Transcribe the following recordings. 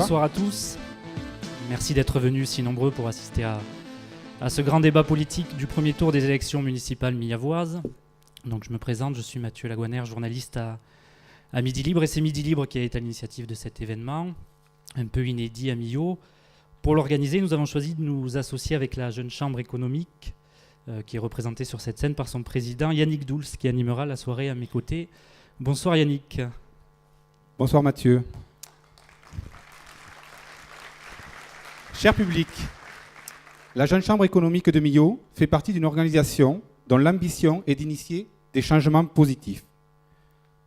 bonsoir à tous. Merci d'être venus si nombreux pour assister à ce grand débat politique du premier tour des élections municipales millavoises. Donc je me présente, je suis Mathieu Laguanère, journaliste à Midi Libre, et c'est Midi Libre qui est à l'initiative de cet événement, un peu inédit à Millau. Pour l'organiser, nous avons choisi de nous associer avec la Jeune Chambre économique, qui est représentée sur cette scène par son président Yannick Doulz, qui animera la soirée à mes côtés. Bonsoir Yannick. Bonsoir Mathieu. Cher public, la Jeune Chambre économique de Millau fait partie d'une organisation dont l'ambition est d'initier des changements positifs.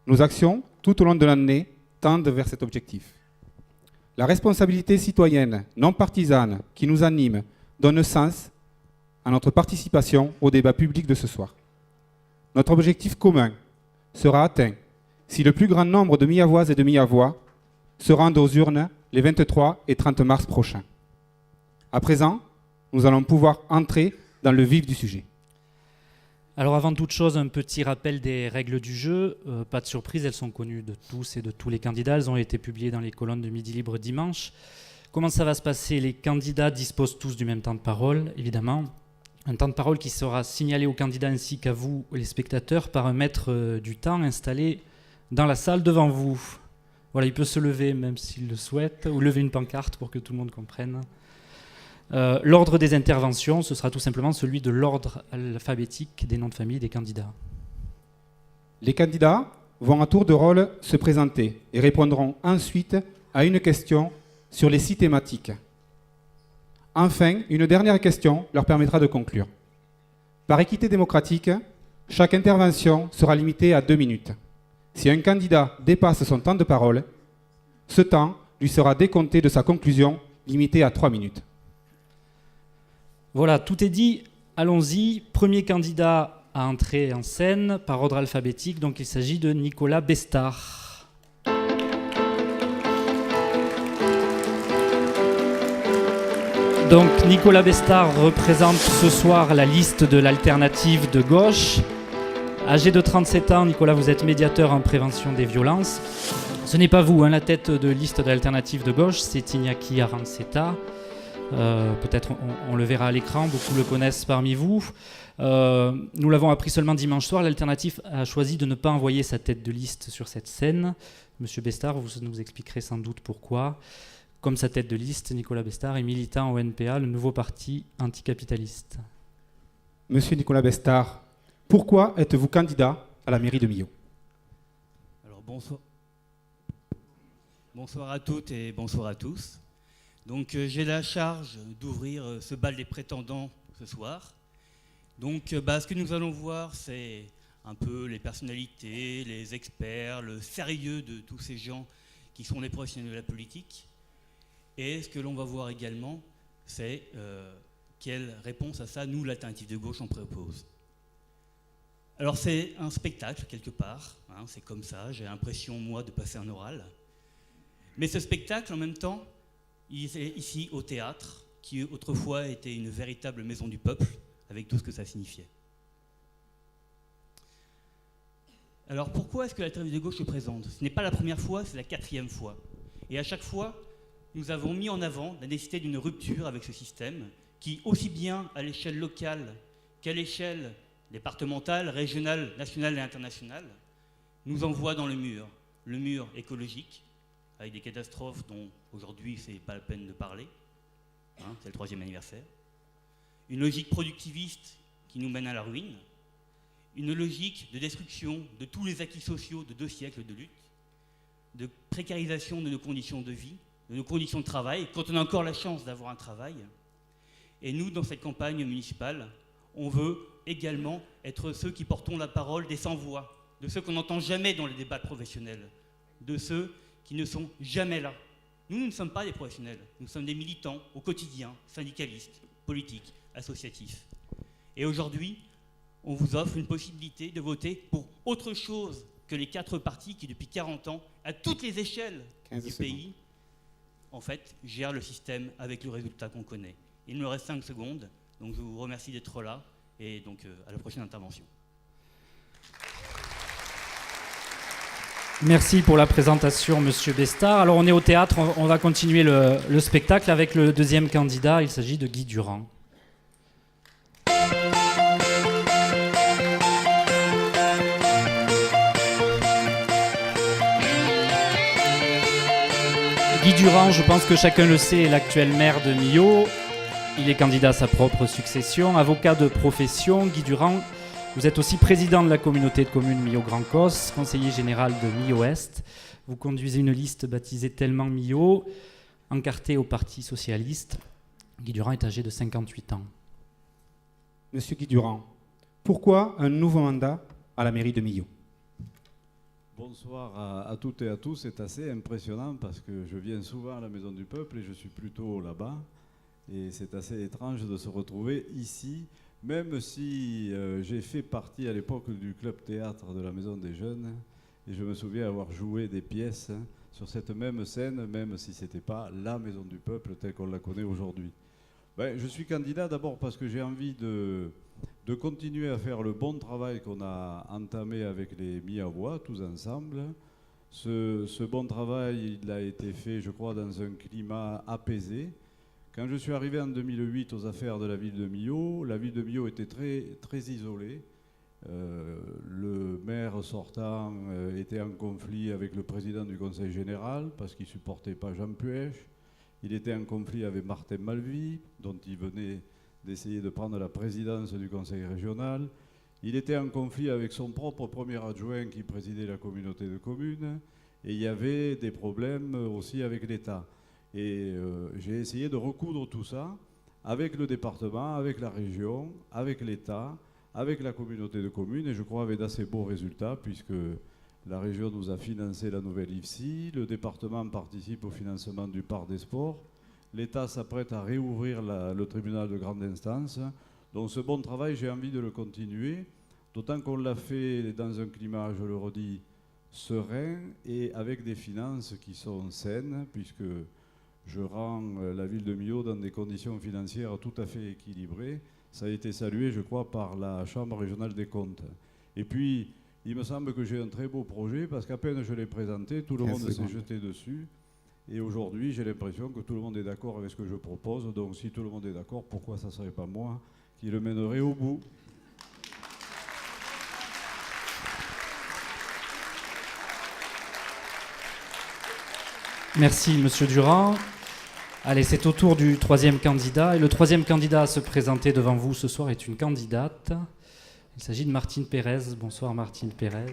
Nos actions, tout au long de l'année, tendent vers cet objectif. La responsabilité citoyenne, non partisane, qui nous anime, donne sens à notre participation au débat public de ce soir. Notre objectif commun sera atteint si le plus grand nombre de Millavoises et de Millavois se rendent aux urnes les 23 et 30 mars prochains. À présent, nous allons pouvoir entrer dans le vif du sujet. Alors avant toute chose, un petit rappel des règles du jeu. Pas de surprise, elles sont connues de tous et de tous les candidats. Elles ont été publiées dans les colonnes de Midi Libre dimanche. Comment ça va se passer? Les candidats disposent tous du même temps de parole, évidemment. Un temps de parole qui sera signalé aux candidats ainsi qu'à vous, les spectateurs, par un maître du temps installé dans la salle devant vous. Voilà, il peut se lever même s'il le souhaite, ou lever une pancarte pour que tout le monde comprenne. L'ordre des interventions, ce sera tout simplement celui de l'ordre alphabétique des noms de famille des candidats. Les candidats vont à tour de rôle se présenter et répondront ensuite à une question sur les 6 thématiques. Enfin, une dernière question leur permettra de conclure. Par équité démocratique, chaque intervention sera limitée à 2 minutes. Si un candidat dépasse son temps de parole, ce temps lui sera décompté de sa conclusion limitée à 3 minutes. Voilà, tout est dit. Allons-y. Premier candidat à entrer en scène par ordre alphabétique. Donc il s'agit de Nicolas Bestard. Donc Nicolas Bestard représente ce soir la liste de l'alternative de gauche. Âgé de 37 ans, Nicolas, vous êtes médiateur en prévention des violences. Ce n'est pas vous, la tête de liste de l'alternative de gauche, c'est Iñaki Aranceta. Peut-être on le verra à l'écran, beaucoup le connaissent parmi vous. Nous l'avons appris seulement dimanche soir, l'alternative a choisi de ne pas envoyer sa tête de liste sur cette scène. Monsieur Bestard, vous nous expliquerez sans doute pourquoi. Comme sa tête de liste, Nicolas Bestard est militant au NPA, le nouveau parti anticapitaliste. Monsieur Nicolas Bestard, pourquoi êtes-vous candidat à la mairie de Millau? Alors bonsoir. Bonsoir à toutes et bonsoir à tous. Donc j'ai la charge d'ouvrir ce bal des prétendants ce soir. Donc ce que nous allons voir, c'est un peu les personnalités, les experts, le sérieux de tous ces gens qui sont les professionnels de la politique. Et ce que l'on va voir également, c'est quelle réponse à ça, nous, l'alternative de gauche, on propose. Alors c'est un spectacle quelque part, c'est comme ça, j'ai l'impression moi de passer un oral. Mais ce spectacle en même temps, il est ici au théâtre, qui autrefois était une véritable maison du peuple, avec tout ce que ça signifiait. Alors pourquoi est-ce que l'alternative de gauche se présente? Ce n'est pas la première fois, c'est la 4e fois. Et à chaque fois, nous avons mis en avant la nécessité d'une rupture avec ce système, qui aussi bien à l'échelle locale qu'à l'échelle départementale, régionale, nationale et internationale, nous envoie dans le mur écologique, avec des catastrophes dont aujourd'hui c'est pas la peine de parler, c'est le 3e anniversaire, une logique productiviste qui nous mène à la ruine, une logique de destruction de tous les acquis sociaux de 2 siècles de lutte, de précarisation de nos conditions de vie, de nos conditions de travail, quand on a encore la chance d'avoir un travail. Et nous, dans cette campagne municipale, on veut également être ceux qui portons la parole des sans-voix, de ceux qu'on n'entend jamais dans les débats professionnels, de ceux qui ne sont jamais là. Nous ne sommes pas des professionnels, nous sommes des militants au quotidien, syndicalistes, politiques, associatifs. Et aujourd'hui, on vous offre une possibilité de voter pour autre chose que les 4 partis qui, depuis 40 ans, à toutes les échelles du pays, en fait, gèrent le système avec le résultat qu'on connaît. Il me reste 5 secondes, donc je vous remercie d'être là, et donc à la prochaine intervention. Merci pour la présentation, Monsieur Bestard. Alors on est au théâtre, on va continuer le spectacle avec le deuxième candidat. Il s'agit de Guy Durand. Guy Durand, je pense que chacun le sait, est l'actuel maire de Millau. Il est candidat à sa propre succession. Avocat de profession, Guy Durand, vous êtes aussi président de la communauté de communes Millau-Grand-Cos, conseiller général de Millau-Est. Vous conduisez une liste baptisée Tellement Millau, encartée au Parti socialiste. Guy Durand est âgé de 58 ans. Monsieur Guy Durand, pourquoi un nouveau mandat à la mairie de Millau? Bonsoir à toutes et à tous. C'est assez impressionnant parce que je viens souvent à la Maison du Peuple et je suis plutôt là-bas. Et c'est assez étrange de se retrouver ici, même si j'ai fait partie à l'époque du club théâtre de la Maison des Jeunes. Et je me souviens avoir joué des pièces sur cette même scène, même si ce n'était pas la Maison du Peuple telle qu'on la connaît aujourd'hui. Je suis candidat d'abord parce que j'ai envie de continuer à faire le bon travail qu'on a entamé avec les Millaois, tous ensemble. Ce bon travail, il a été fait, je crois, dans un climat apaisé. Quand je suis arrivé en 2008 aux affaires de la ville de Millau était très, très isolée. Le maire sortant était en conflit avec le président du conseil général parce qu'il ne supportait pas Jean Puech. Il était en conflit avec Martin Malvy, dont il venait d'essayer de prendre la présidence du conseil régional. Il était en conflit avec son propre premier adjoint qui présidait la communauté de communes. Et il y avait des problèmes aussi avec l'État. Et j'ai essayé de recoudre tout ça avec le département, avec la région, avec l'État, avec la communauté de communes, et je crois avec d'assez beaux résultats, puisque la région nous a financé la nouvelle IFSI, le département participe au financement du parc des sports, l'État s'apprête à réouvrir le tribunal de grande instance. Donc ce bon travail, j'ai envie de le continuer, d'autant qu'on l'a fait dans un climat, je le redis, serein et avec des finances qui sont saines, puisque je rends la ville de Millau dans des conditions financières tout à fait équilibrées. Ça a été salué, je crois, par la Chambre régionale des comptes. Et puis, il me semble que j'ai un très beau projet, parce qu'à peine je l'ai présenté, tout le monde s'est jeté dessus. Et aujourd'hui, j'ai l'impression que tout le monde est d'accord avec ce que je propose. Donc, si tout le monde est d'accord, pourquoi ça ne serait pas moi qui le mènerai au bout? Merci, Monsieur Durand. Allez, c'est au tour du troisième candidat. Et le troisième candidat à se présenter devant vous ce soir est une candidate. Il s'agit de Martine Pérez. Bonsoir, Martine Pérez.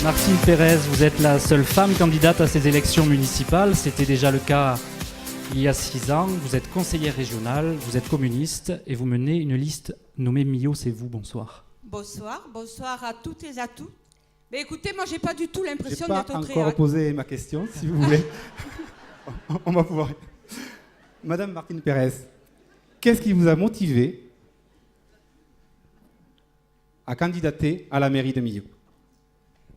Martine Pérez, vous êtes la seule femme candidate à ces élections municipales. C'était déjà le cas il y a 6 ans. Vous êtes conseillère régionale, vous êtes communiste et vous menez une liste nommée Millau, c'est vous. Bonsoir. Bonsoir à toutes et à tous. Mais écoutez, moi, j'ai pas du tout l'impression d'être au théâtre. Je n'ai pas encore posé ma question, si vous voulez. On va pouvoir. Madame Martine Pérez, qu'est-ce qui vous a motivé à candidater à la mairie de Millau?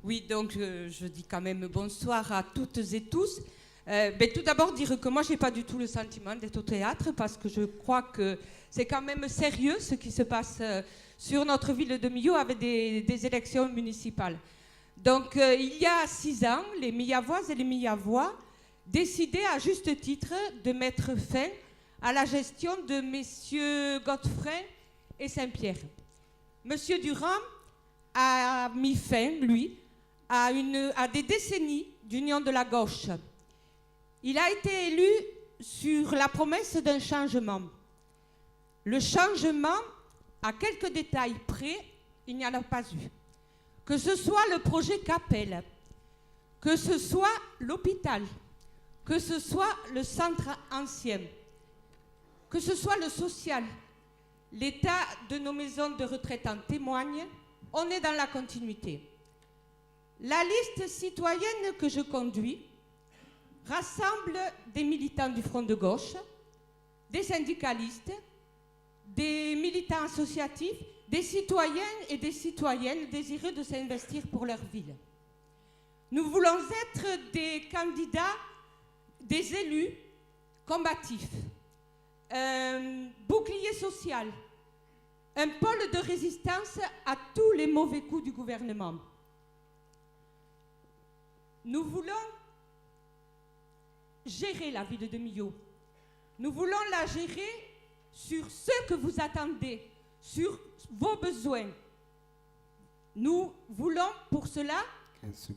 Oui, donc je dis quand même bonsoir à toutes et tous. Tout d'abord dire que moi, j'ai pas du tout le sentiment d'être au théâtre parce que je crois que c'est quand même sérieux ce qui se passe sur notre ville de Millau avec des élections municipales. Donc, il y a 6 ans, les Millavoises et les Millavois décidaient à juste titre de mettre fin à la gestion de messieurs Godefroy et Saint-Pierre. Monsieur Durand a mis fin, lui, à des décennies d'union de la gauche. Il a été élu sur la promesse d'un changement. Le changement, à quelques détails près, il n'y en a pas eu. Que ce soit le projet Capelle, que ce soit l'hôpital, que ce soit le centre ancien, que ce soit le social, l'état de nos maisons de retraite en témoigne, on est dans la continuité. La liste citoyenne que je conduis rassemble des militants du Front de gauche, des syndicalistes, des militants associatifs, des citoyens et des citoyennes désireux de s'investir pour leur ville. Nous voulons être des candidats, des élus combatifs, un bouclier social, un pôle de résistance à tous les mauvais coups du gouvernement. Nous voulons gérer la ville de Millau. Nous voulons la gérer sur ce que vous attendez, sur vos besoins. Nous voulons pour cela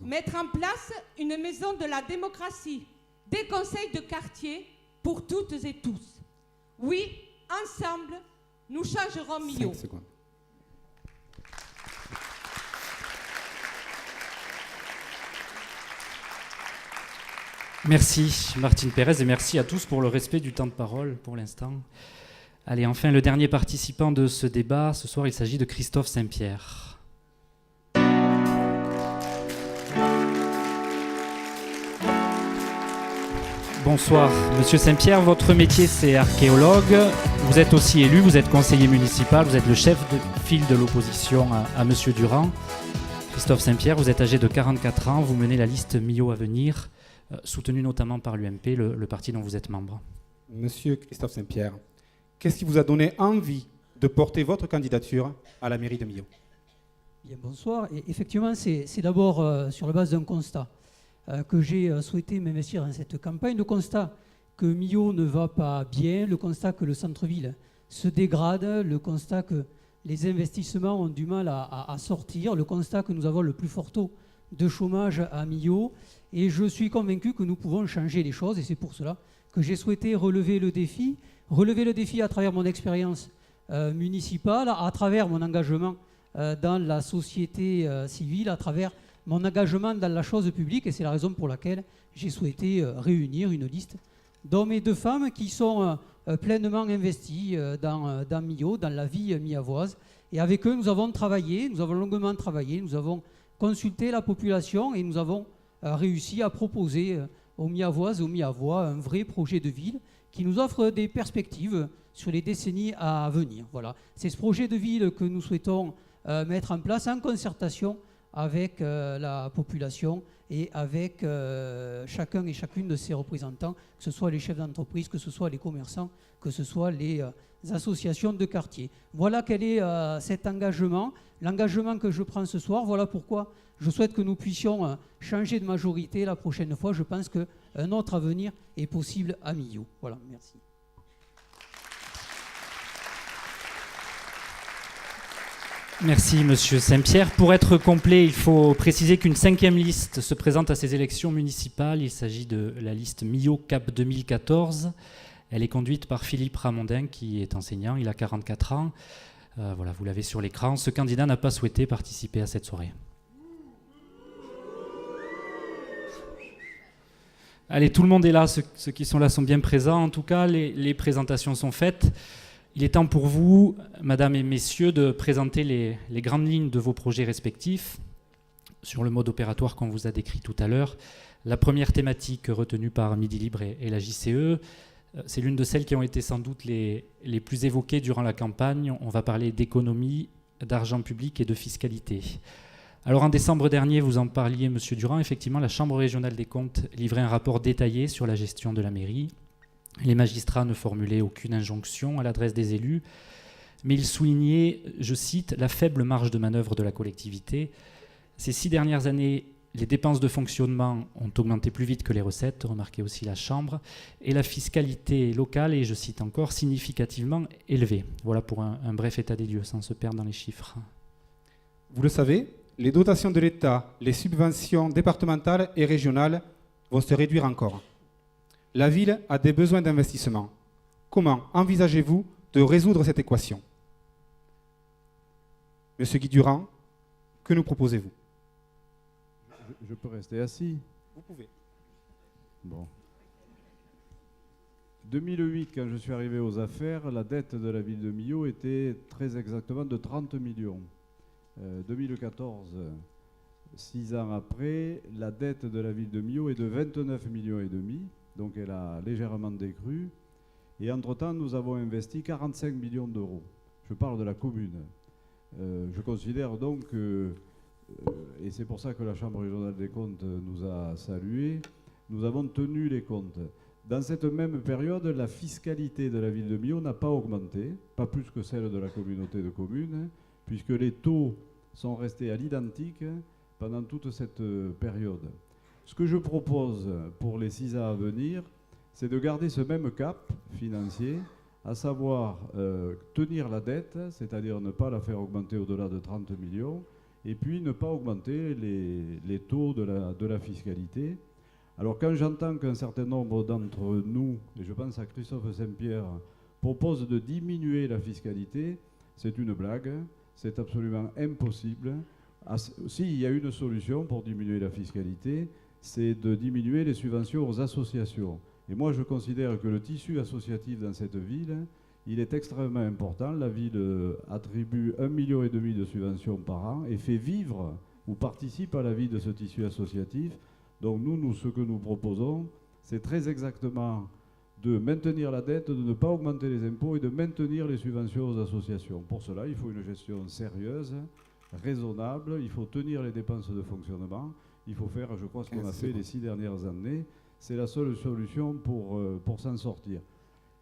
mettre en place une maison de la démocratie, des conseils de quartier pour toutes et tous. Oui, ensemble, nous changerons Millau. 5 secondes. Merci Martine Pérez et merci à tous pour le respect du temps de parole pour l'instant. Allez, enfin le dernier participant de ce débat, ce soir il s'agit de Christophe Saint-Pierre. Bonsoir Monsieur Saint-Pierre, votre métier c'est archéologue, vous êtes aussi élu, vous êtes conseiller municipal, vous êtes le chef de file de l'opposition à Monsieur Durand. Christophe Saint-Pierre, vous êtes âgé de 44 ans, vous menez la liste Millau Avenir, soutenue notamment par l'UMP, le parti dont vous êtes membre. Monsieur Christophe Saint-Pierre, qu'est-ce qui vous a donné envie de porter votre candidature à la mairie de Millau? Bien, bonsoir. Et effectivement, c'est d'abord sur la base d'un constat que j'ai souhaité m'investir dans cette campagne. Le constat que Millau ne va pas bien, le constat que le centre-ville se dégrade, le constat que les investissements ont du mal à sortir, le constat que nous avons le plus fort taux de chômage à Millau. Et je suis convaincu que nous pouvons changer les choses et c'est pour cela que j'ai souhaité relever le défi à travers mon expérience municipale, à travers mon engagement dans la société civile, à travers mon engagement dans la chose publique et c'est la raison pour laquelle j'ai souhaité réunir une liste d'hommes et de femmes qui sont pleinement investis dans Millau, dans la vie miavoise. Et avec eux, nous avons longuement travaillé, nous avons consulté la population et nous avons réussi à proposer aux Miavoises et aux Miavois un vrai projet de ville qui nous offre des perspectives sur les décennies à venir. Voilà. C'est ce projet de ville que nous souhaitons mettre en place en concertation avec la population et avec chacun et chacune de ses représentants, que ce soit les chefs d'entreprise, que ce soit les commerçants, que ce soit les associations de quartier. Voilà quel est cet engagement, l'engagement que je prends ce soir. Voilà pourquoi je souhaite que nous puissions changer de majorité la prochaine fois. Je pense qu'un autre avenir est possible à Millau. Voilà, merci. Merci Monsieur Saint-Pierre. Pour être complet, il faut préciser qu'une 5e liste se présente à ces élections municipales. Il s'agit de la liste Millau Cap 2014. Elle est conduite par Philippe Ramondin qui est enseignant, il a 44 ans. Voilà, vous l'avez sur l'écran. Ce candidat n'a pas souhaité participer à cette soirée. Allez, tout le monde est là, ceux qui sont là sont bien présents. En tout cas, les présentations sont faites. Il est temps pour vous, Madame et Messieurs, de présenter les grandes lignes de vos projets respectifs sur le mode opératoire qu'on vous a décrit tout à l'heure. La première thématique retenue par Midi Libre et la JCE, c'est l'une de celles qui ont été sans doute les plus évoquées durant la campagne. On va parler d'économie, d'argent public et de fiscalité. Alors en décembre dernier, vous en parliez, Monsieur Durand, effectivement, la Chambre régionale des comptes livrait un rapport détaillé sur la gestion de la mairie. Les magistrats ne formulaient aucune injonction à l'adresse des élus, mais ils soulignaient, je cite, la faible marge de manœuvre de la collectivité. Ces 6 dernières années, les dépenses de fonctionnement ont augmenté plus vite que les recettes, remarquait aussi la Chambre, et la fiscalité locale est, je cite encore, significativement élevée. Voilà pour un bref état des lieux, sans se perdre dans les chiffres. Vous le savez, les dotations de l'État, les subventions départementales et régionales vont se réduire encore. La ville a des besoins d'investissement. Comment envisagez-vous de résoudre cette équation? Monsieur Guy Durand, que nous proposez-vous? Je peux rester assis? Vous pouvez. Bon. 2008, quand je suis arrivé aux affaires, la dette de la ville de Millau était très exactement de 30 millions. 2014, 6 ans après, la dette de la ville de Millau est de 29 millions et demi. Donc elle a légèrement décru. Et entre-temps, nous avons investi 45 millions d'euros. Je parle de la commune. Je considère donc que, et c'est pour ça que la Chambre régionale des comptes nous a salués, nous avons tenu les comptes. Dans cette même période, la fiscalité de la ville de Millau n'a pas augmenté, pas plus que celle de la communauté de communes, puisque les taux sont restés à l'identique pendant toute cette période. Ce que je propose pour les 6 ans à venir, c'est de garder ce même cap financier, à savoir tenir la dette, c'est-à-dire ne pas la faire augmenter au-delà de 30 millions, et puis ne pas augmenter les taux de la fiscalité. Alors quand j'entends qu'un certain nombre d'entre nous, et je pense à Christophe Saint-Pierre, proposent de diminuer la fiscalité, c'est une blague, c'est absolument impossible. S'il y a une solution pour diminuer la fiscalité, c'est de diminuer les subventions aux associations. Et moi je considère que le tissu associatif dans cette ville, il est extrêmement important. La ville attribue 1,5 million de subventions par an et fait vivre ou participe à la vie de ce tissu associatif. Donc nous, ce que nous proposons, c'est très exactement de maintenir la dette, de ne pas augmenter les impôts et de maintenir les subventions aux associations. Pour cela, il faut une gestion sérieuse, raisonnable, il faut tenir les dépenses de fonctionnement, il faut faire, je crois, ce qu'on a fait les 6 dernières années. C'est la seule solution pour s'en sortir.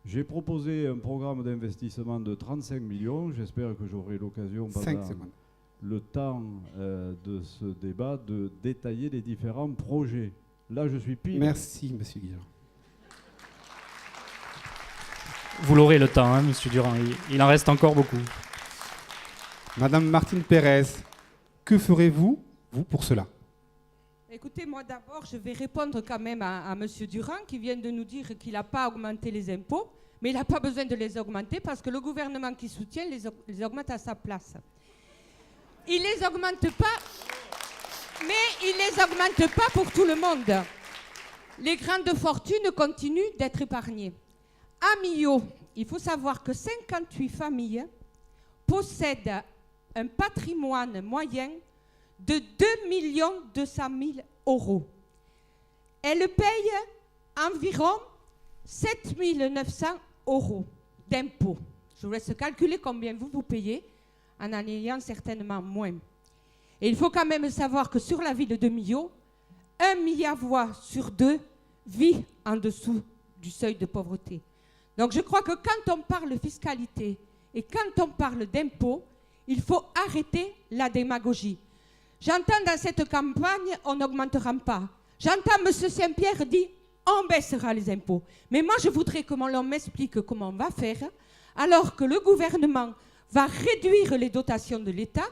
J'ai proposé un programme d'investissement de 35 millions. J'espère que j'aurai l'occasion pendant le temps de ce débat de détailler les différents projets. Là, je suis pile. Merci, Monsieur Guillaume. Vous l'aurez le temps, hein, Monsieur Durand. Il en reste encore beaucoup. Madame Martine Pérez, que ferez-vous, vous, pour cela? Écoutez, moi d'abord, je vais répondre quand même à M. Durand qui vient de nous dire qu'il n'a pas augmenté les impôts, mais il n'a pas besoin de les augmenter parce que le gouvernement qui soutient les augmente à sa place. Il ne les augmente pas, mais il ne les augmente pas pour tout le monde. Les grandes fortunes continuent d'être épargnées. À Millau, il faut savoir que 58 familles possèdent un patrimoine moyen de 2 200 000 euros. Elles payent environ 7 900 euros d'impôts. Je vous laisse calculer combien vous payez en ayant certainement moins. Et il faut quand même savoir que sur la ville de Millau, 1 milliard sur 2 vit en dessous du seuil de pauvreté. Donc je crois que quand on parle de fiscalité et quand on parle d'impôts, il faut arrêter la démagogie. J'entends dans cette campagne, on n'augmentera pas. J'entends M. Saint-Pierre dire, on baissera les impôts. Mais moi, je voudrais que l'on m'explique comment on va faire, alors que le gouvernement va réduire les dotations de l'État.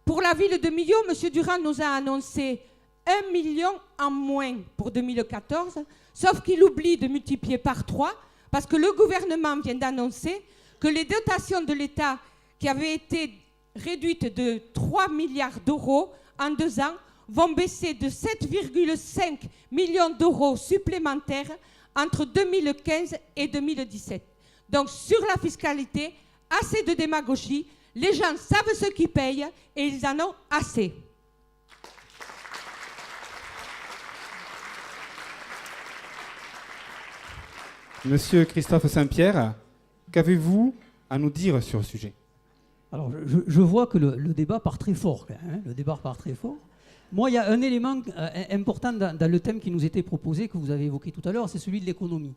Pour la ville de Millau, M. Durand nous a annoncé 1 million en moins pour 2014, sauf qu'il oublie de multiplier par 3, parce que le gouvernement vient d'annoncer que les dotations de l'État qui avaient été réduites de 3 milliards d'euros en 2 ans vont baisser de 7,5 millions d'euros supplémentaires entre 2015 et 2017. Donc sur la fiscalité, assez de démagogie, les gens savent ce qu'ils payent et ils en ont assez. Monsieur Christophe Saint-Pierre, qu'avez-vous à nous dire sur le sujet? Alors, je vois que le débat part très fort. Hein, le débat part très fort. Moi, il y a un élément important dans le thème qui nous était proposé, que vous avez évoqué tout à l'heure, c'est celui de l'économie.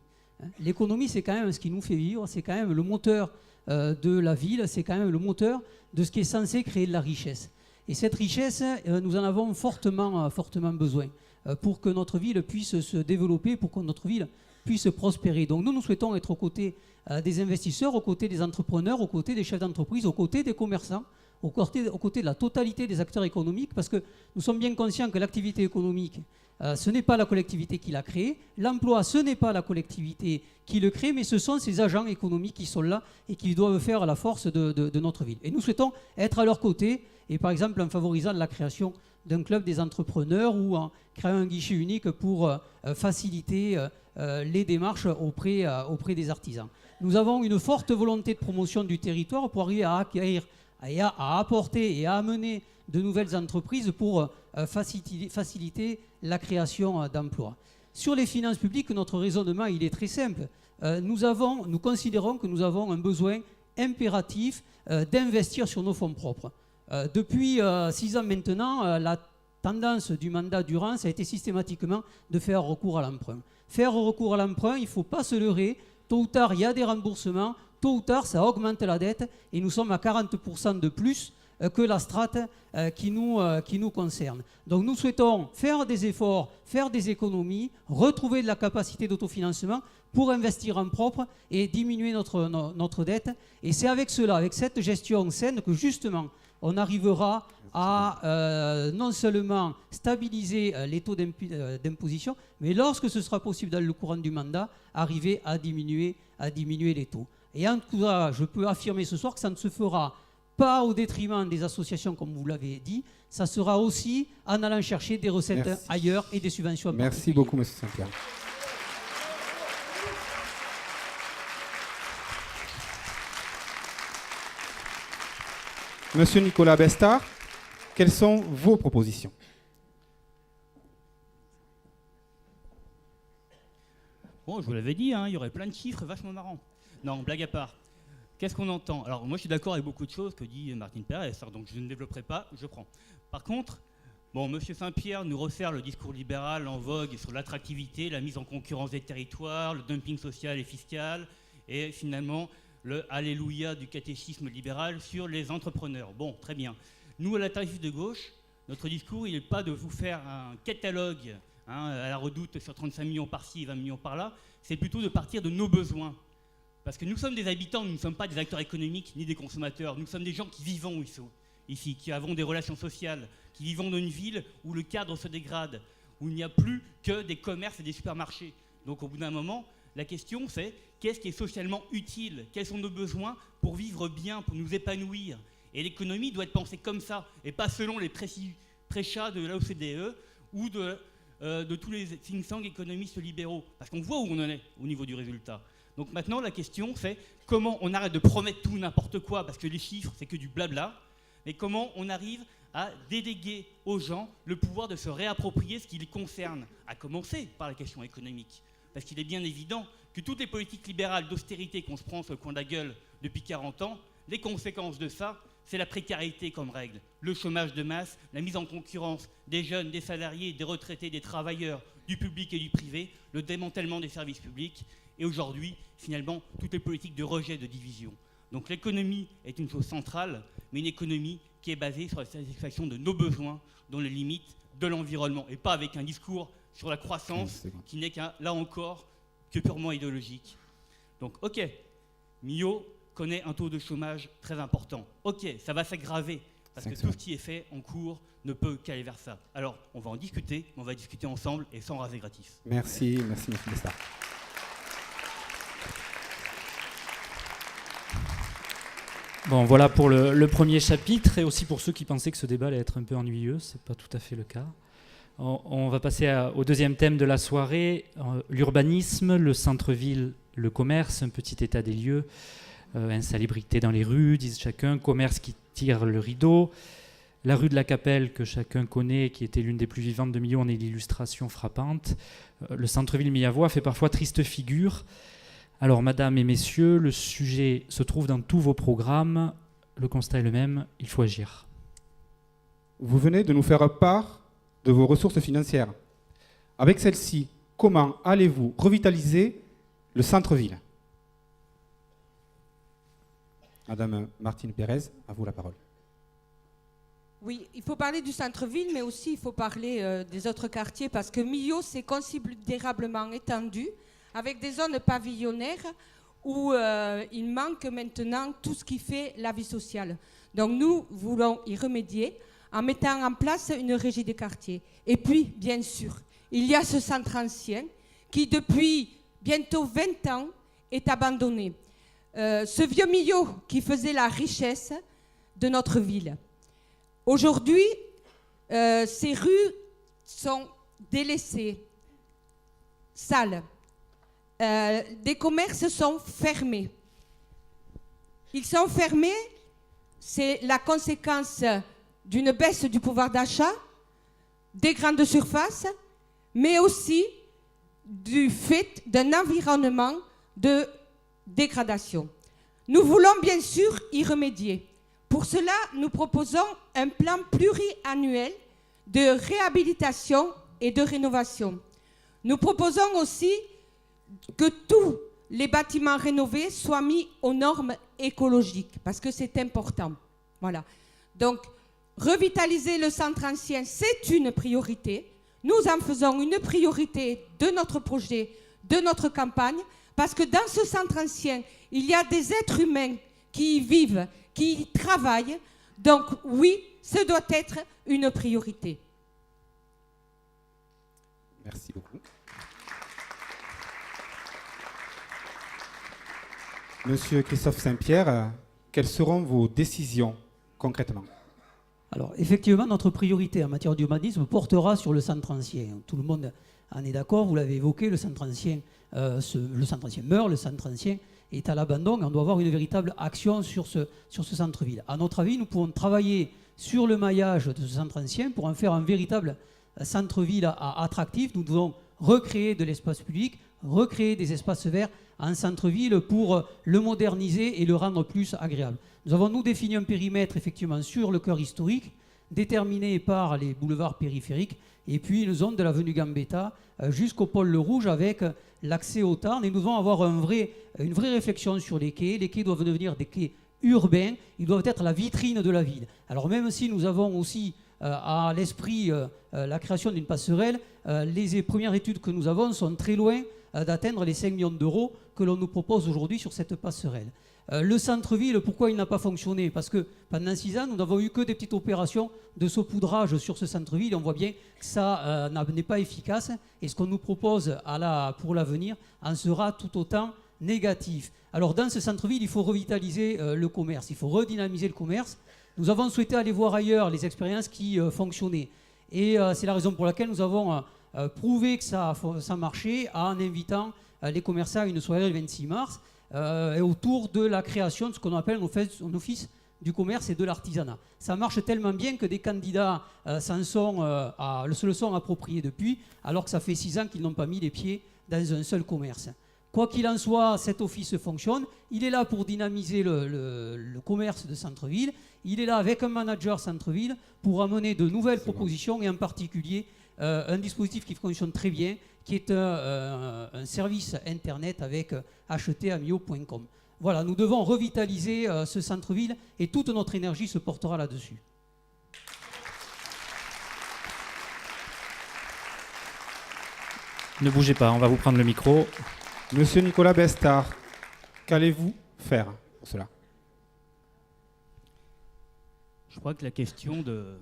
L'économie, c'est quand même ce qui nous fait vivre, c'est quand même le moteur de la ville, c'est quand même le moteur de ce qui est censé créer de la richesse. Et cette richesse, nous en avons fortement besoin pour que notre ville puisse se développer, pour que notre ville puisse prospérer. Donc nous souhaitons être aux côtés des investisseurs, aux côtés des entrepreneurs, aux côtés des chefs d'entreprise, aux côtés des commerçants, aux côtés de la totalité des acteurs économiques, parce que nous sommes bien conscients que l'activité économique, ce n'est pas la collectivité qui l'a créée, l'emploi, ce n'est pas la collectivité qui le crée, mais ce sont ces agents économiques qui sont là et qui doivent faire la force de notre ville. Et nous souhaitons être à leur côté, et par exemple en favorisant la création d'un club des entrepreneurs ou en créant un guichet unique pour faciliter les démarches auprès des artisans. Nous avons une forte volonté de promotion du territoire pour arriver à acquérir, à apporter et à amener de nouvelles entreprises pour faciliter la création d'emplois. Sur les finances publiques, notre raisonnement il est très simple. Nous considérons que nous avons un besoin impératif d'investir sur nos fonds propres. Depuis 6 ans maintenant, la tendance du mandat Durand, ça a été systématiquement de faire recours à l'emprunt. Faire recours à l'emprunt, il ne faut pas se leurrer. Tôt ou tard, il y a des remboursements. Tôt ou tard, ça augmente la dette. Et nous sommes à 40% de plus que la strate qui nous concerne. Donc nous souhaitons faire des efforts, faire des économies, retrouver de la capacité d'autofinancement pour investir en propre et diminuer notre dette. Et c'est avec cela, avec cette gestion saine, que justement on arrivera à non seulement stabiliser les taux d'imposition, mais lorsque ce sera possible dans le courant du mandat, arriver à diminuer les taux. Et en tout cas, je peux affirmer ce soir que ça ne se fera pas au détriment des associations, comme vous l'avez dit, ça sera aussi en allant chercher des recettes ailleurs et des subventions. Merci beaucoup, M. Saint-Pierre. Monsieur Nicolas Bestard, quelles sont vos propositions? Bon, je vous l'avais dit, il y aurait plein de chiffres vachement marrants. Non, blague à part. Qu'est-ce qu'on entend? Alors, moi, je suis d'accord avec beaucoup de choses que dit Martine Pérez, donc je ne développerai pas, je prends. Par contre, M. Saint-Pierre nous resserre le discours libéral en vogue sur l'attractivité, la mise en concurrence des territoires, le dumping social et fiscal, et finalement, le alléluia du catéchisme libéral sur les entrepreneurs. Bon, très bien. Nous, à l'alternative de gauche, notre discours, il n'est pas de vous faire un catalogue à la Redoute sur 35 millions par-ci et 20 millions par-là, c'est plutôt de partir de nos besoins. Parce que nous sommes des habitants, nous ne sommes pas des acteurs économiques ni des consommateurs. Nous sommes des gens qui vivons ici, qui avons des relations sociales, qui vivons dans une ville où le cadre se dégrade, où il n'y a plus que des commerces et des supermarchés. Donc au bout d'un moment, la question c'est qu'est-ce qui est socialement utile? Quels sont nos besoins pour vivre bien, pour nous épanouir? Et l'économie doit être pensée comme ça, et pas selon les prêchats de l'OCDE ou de tous les think tanks économistes libéraux. Parce qu'on voit où on en est au niveau du résultat. Donc maintenant, la question, c'est comment on arrête de promettre tout n'importe quoi, parce que les chiffres, c'est que du blabla, mais comment on arrive à déléguer aux gens le pouvoir de se réapproprier ce qui les concerne, à commencer par la question économique. Parce qu'il est bien évident que toutes les politiques libérales d'austérité qu'on se prend sur le coin de la gueule depuis 40 ans, les conséquences de ça, c'est la précarité comme règle, le chômage de masse, la mise en concurrence des jeunes, des salariés, des retraités, des travailleurs, du public et du privé, le démantèlement des services publics, et aujourd'hui, finalement, toutes les politiques de rejet, de division. Donc l'économie est une chose centrale, mais une économie qui est basée sur la satisfaction de nos besoins, dans les limites de l'environnement, et pas avec un discours sur la croissance qui n'est là encore que purement idéologique. Donc ok, Millau connaît un taux de chômage très important. Ok, ça va s'aggraver, parce que tout ce qui est fait en cours ne peut qu'aller vers ça. Alors, on va en discuter, mais on va discuter ensemble et sans raser gratis. Merci, M. Bestard. Bon, voilà pour le premier chapitre, et aussi pour ceux qui pensaient que ce débat allait être un peu ennuyeux, ce n'est pas tout à fait le cas. On va passer au deuxième thème de la soirée, l'urbanisme, le centre-ville, le commerce, un petit état des lieux, insalubrité dans les rues, disent chacun, commerce qui tire le rideau, la rue de la Capelle que chacun connaît, qui était l'une des plus vivantes de Millau, en est l'illustration frappante. Le centre-ville millau fait parfois triste figure. Alors, mesdames et messieurs, le sujet se trouve dans tous vos programmes. Le constat est le même, il faut agir. Vous venez de nous faire part de vos ressources financières. Avec celles-ci, comment allez-vous revitaliser le centre-ville? Madame Martine Pérez, à vous la parole. Oui, il faut parler du centre-ville, mais aussi il faut parler des autres quartiers, parce que Millau s'est considérablement étendu, avec des zones pavillonnaires où il manque maintenant tout ce qui fait la vie sociale. Donc nous voulons y remédier en mettant en place une régie des quartiers. Et puis, bien sûr, il y a ce centre ancien qui, depuis bientôt 20 ans, est abandonné. Ce vieux Millau qui faisait la richesse de notre ville. Aujourd'hui, ces rues sont délaissées, sales. Des commerces sont fermés. Ils sont fermés, c'est la conséquence d'une baisse du pouvoir d'achat, des grandes surfaces, mais aussi du fait d'un environnement de dégradation. Nous voulons bien sûr y remédier. Pour cela, nous proposons un plan pluriannuel de réhabilitation et de rénovation. Nous proposons aussi que tous les bâtiments rénovés soient mis aux normes écologiques, parce que c'est important. Voilà. Donc, revitaliser le centre ancien, c'est une priorité. Nous en faisons une priorité de notre projet, de notre campagne, parce que dans ce centre ancien, il y a des êtres humains qui y vivent, qui y travaillent. Donc oui, ce doit être une priorité. Merci beaucoup. Monsieur Christophe Saint-Pierre, quelles seront vos décisions concrètement? Alors, effectivement, notre priorité en matière d'urbanisme portera sur le centre ancien. Tout le monde en est d'accord, vous l'avez évoqué, le centre ancien meurt, le centre ancien est à l'abandon. On doit avoir une véritable action sur ce centre-ville. À notre avis, nous pouvons travailler sur le maillage de ce centre ancien pour en faire un véritable centre-ville attractif. Nous devons recréer de l'espace public, recréer des espaces verts en centre-ville pour le moderniser et le rendre plus agréable. Nous avons, nous, défini un périmètre, effectivement, sur le cœur historique, déterminé par les boulevards périphériques, et puis une zone de l'avenue Gambetta jusqu'au pôle Le Rouge avec l'accès au Tarn. Et nous devons avoir une vraie réflexion sur les quais. Les quais doivent devenir des quais urbains, ils doivent être la vitrine de la ville. Alors même si nous avons aussi à l'esprit la création d'une passerelle, les premières études que nous avons sont très loin d'atteindre les 5 millions d'euros que l'on nous propose aujourd'hui sur cette passerelle. Le centre-ville, pourquoi il n'a pas fonctionné? Parce que pendant 6 ans, nous n'avons eu que des petites opérations de saupoudrage sur ce centre-ville. On voit bien que ça n'est pas efficace. Et ce qu'on nous propose pour l'avenir en sera tout autant négatif. Alors dans ce centre-ville, il faut revitaliser le commerce, il faut redynamiser le commerce. Nous avons souhaité aller voir ailleurs les expériences qui fonctionnaient. Et c'est la raison pour laquelle nous avons prouvé que ça marchait en invitant les commerçants à une soirée le 26 mars. Autour de la création de ce qu'on appelle un office du commerce et de l'artisanat. Ça marche tellement bien que des candidats se le sont appropriés depuis, alors que ça fait 6 ans qu'ils n'ont pas mis les pieds dans un seul commerce. Quoi qu'il en soit, cet office fonctionne. Il est là pour dynamiser le commerce de centre-ville. Il est là avec un manager centre-ville pour amener de nouvelles propositions et en particulier un dispositif qui fonctionne très bien, qui est un service internet avec acheteramio.com. Voilà, nous devons revitaliser ce centre-ville et toute notre énergie se portera là-dessus. Ne bougez pas, on va vous prendre le micro. Monsieur Nicolas Bestard, qu'allez-vous faire pour cela? Je crois que la question de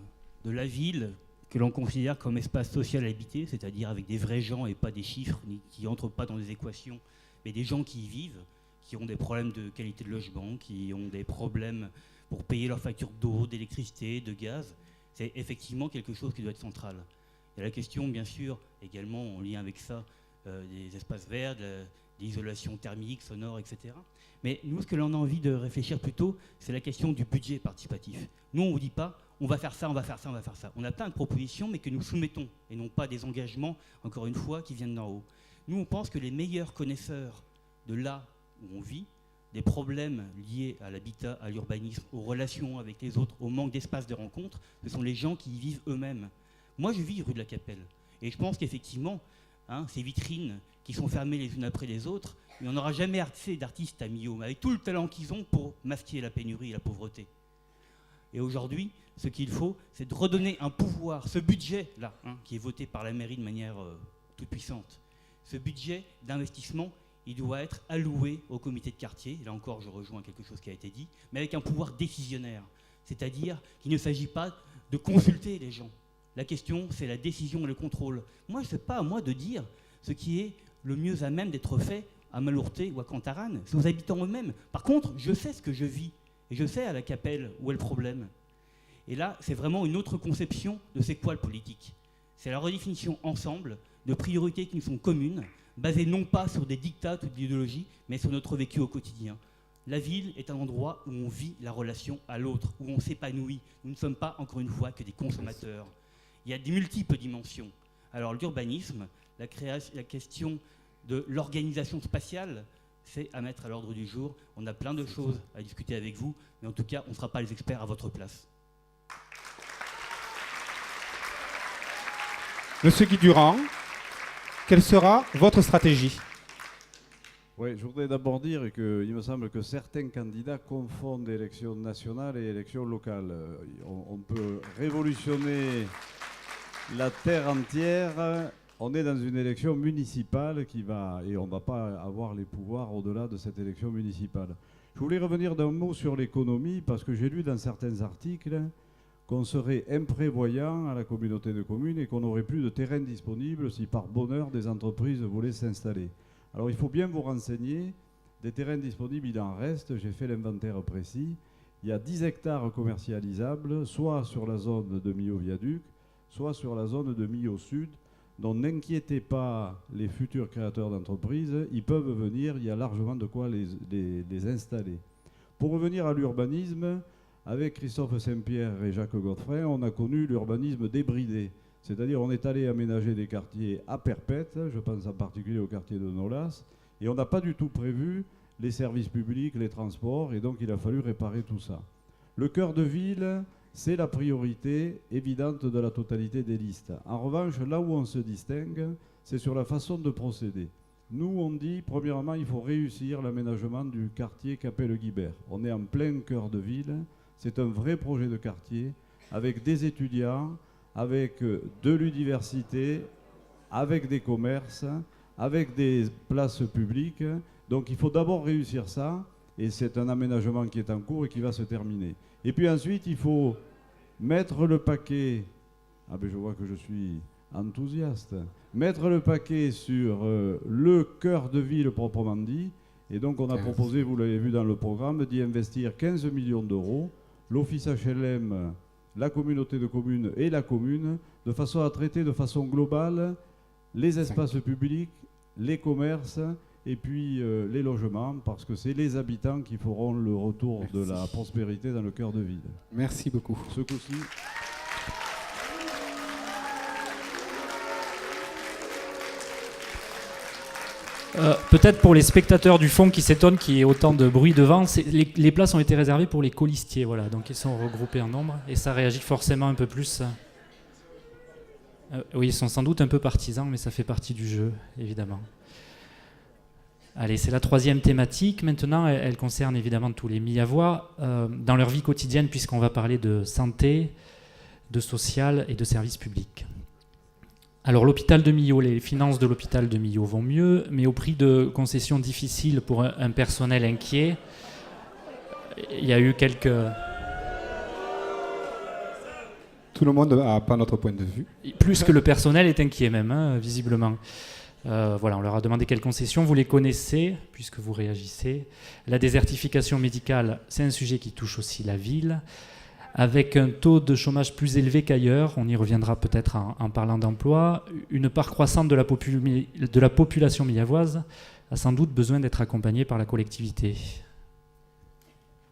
la ville, que l'on considère comme espace social habité, c'est-à-dire avec des vrais gens et pas des chiffres qui n'entrent pas dans des équations, mais des gens qui y vivent, qui ont des problèmes de qualité de logement, qui ont des problèmes pour payer leurs factures d'eau, d'électricité, de gaz, c'est effectivement quelque chose qui doit être central. Il y a la question, bien sûr, également en lien avec ça, des espaces verts, de l'isolation thermique, sonore, etc. Mais nous, ce que l'on a envie de réfléchir plutôt, c'est la question du budget participatif. Nous, on ne vous dit pas, on va faire ça, on va faire ça, on va faire ça. On a plein de propositions, mais que nous soumettons, et non pas des engagements, encore une fois, qui viennent d'en haut. Nous, on pense que les meilleurs connaisseurs de là où on vit, des problèmes liés à l'habitat, à l'urbanisme, aux relations avec les autres, au manque d'espace de rencontre, ce sont les gens qui y vivent eux-mêmes. Moi, je vis rue de la Capelle, et je pense qu'effectivement, ces vitrines qui sont fermées les unes après les autres, mais on n'aura jamais assez d'artistes à Millau, avec tout le talent qu'ils ont pour masquer la pénurie et la pauvreté. Et aujourd'hui, ce qu'il faut, c'est de redonner un pouvoir, ce budget-là, qui est voté par la mairie de manière toute puissante. Ce budget d'investissement, il doit être alloué au comité de quartier. Là encore, je rejoins quelque chose qui a été dit, mais avec un pouvoir décisionnaire. C'est-à-dire qu'il ne s'agit pas de consulter les gens. La question, c'est la décision et le contrôle. Moi, ce n'est pas à moi de dire ce qui est le mieux à même d'être fait à Malourté ou à Cantarane. C'est aux habitants eux-mêmes. Par contre, je sais ce que je vis. Et je sais à la Capelle où est le problème. Et là, c'est vraiment une autre conception de c'est quoi le politique. C'est la redéfinition ensemble de priorités qui nous sont communes, basées non pas sur des dictats ou d'idéologie, mais sur notre vécu au quotidien. La ville est un endroit où on vit la relation à l'autre, où on s'épanouit. Nous ne sommes pas, encore une fois, que des consommateurs. Il y a des multiples dimensions. Alors l'urbanisme, la question de l'organisation spatiale, c'est à mettre à l'ordre du jour. On a plein de choses à discuter avec vous, mais en tout cas, on ne sera pas les experts à votre place. Monsieur Guy Durand, quelle sera votre stratégie? Oui, je voudrais d'abord dire qu'il me semble que certains candidats confondent élections nationales et élections locales. On peut révolutionner la terre entière. On est dans une élection municipale et on ne va pas avoir les pouvoirs au-delà de cette élection municipale. Je voulais revenir d'un mot sur l'économie parce que j'ai lu dans certains articles qu'on serait imprévoyant à la communauté de communes et qu'on n'aurait plus de terrain disponible si par bonheur des entreprises voulaient s'installer. Alors il faut bien vous renseigner, des terrains disponibles il en reste, j'ai fait l'inventaire précis, il y a 10 hectares commercialisables, soit sur la zone de Millau-Viaduc, soit sur la zone de Millau-Sud, donc n'inquiétez pas les futurs créateurs d'entreprises, ils peuvent venir, il y a largement de quoi les installer. Pour revenir à l'urbanisme, avec Christophe Saint-Pierre et Jacques Godefroy, on a connu l'urbanisme débridé. C'est-à-dire on est allé aménager des quartiers à perpète, je pense en particulier au quartier de Nolas, et on n'a pas du tout prévu les services publics, les transports, et donc il a fallu réparer tout ça. Le cœur de ville, c'est la priorité évidente de la totalité des listes. En revanche, là où on se distingue, c'est sur la façon de procéder. Nous, on dit, premièrement, il faut réussir l'aménagement du quartier Capelle-Guibert. On est en plein cœur de ville, c'est un vrai projet de quartier, avec des étudiants, avec de l'université, avec des commerces, avec des places publiques. Donc il faut d'abord réussir ça, et c'est un aménagement qui est en cours et qui va se terminer. Et puis ensuite, il faut mettre le paquet, je vois que je suis enthousiaste, mettre le paquet sur le cœur de ville proprement dit, et donc on a proposé, vous l'avez vu dans le programme, d'y investir 15 millions d'euros, l'Office HLM, la communauté de communes et la commune, de façon à traiter de façon globale les espaces publics, les commerces et puis les logements, parce que c'est les habitants qui feront le retour de la prospérité dans le cœur de ville. Merci beaucoup. Ce coup-ci. Peut-être pour les spectateurs du fond qui s'étonnent qu'il y ait autant de bruit devant, les places ont été réservées pour les colistiers, voilà, donc ils sont regroupés en nombre et ça réagit forcément un peu plus. Oui, ils sont sans doute un peu partisans, mais ça fait partie du jeu, évidemment. Allez, c'est la troisième thématique. Maintenant, elle concerne évidemment tous les Millavois dans leur vie quotidienne, puisqu'on va parler de santé, de social et de services publics. Alors l'hôpital de Millau, les finances de l'hôpital de Millau vont mieux, mais au prix de concessions difficiles pour un personnel inquiet. Il y a eu quelques... Tout le monde n'a pas notre point de vue. Plus que le personnel est inquiet même, hein, visiblement. Voilà, on leur a demandé quelles concessions. Vous les connaissez, puisque vous réagissez. La désertification médicale, c'est un sujet qui touche aussi la ville. Avec un taux de chômage plus élevé qu'ailleurs, on y reviendra peut-être en parlant d'emploi, une part croissante de la population millavoise a sans doute besoin d'être accompagnée par la collectivité.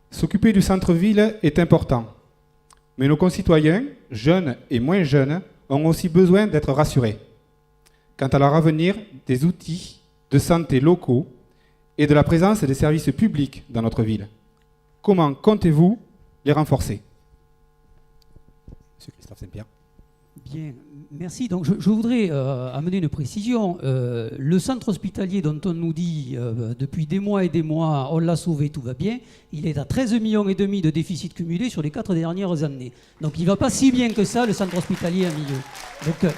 S'occuper du centre-ville est important, mais nos concitoyens, jeunes et moins jeunes, ont aussi besoin d'être rassurés quant à leur avenir des outils de santé locaux et de la présence des services publics dans notre ville. Comment comptez-vous les renforcer ? Monsieur Christophe Saint-Pierre. Bien, merci. Donc je voudrais amener une précision. Le centre hospitalier dont on nous dit depuis des mois et des mois, on l'a sauvé, tout va bien, il est à 13,5 millions de déficit cumulé sur les 4 dernières années. Donc il ne va pas si bien que ça, le centre hospitalier à Millau. Donc,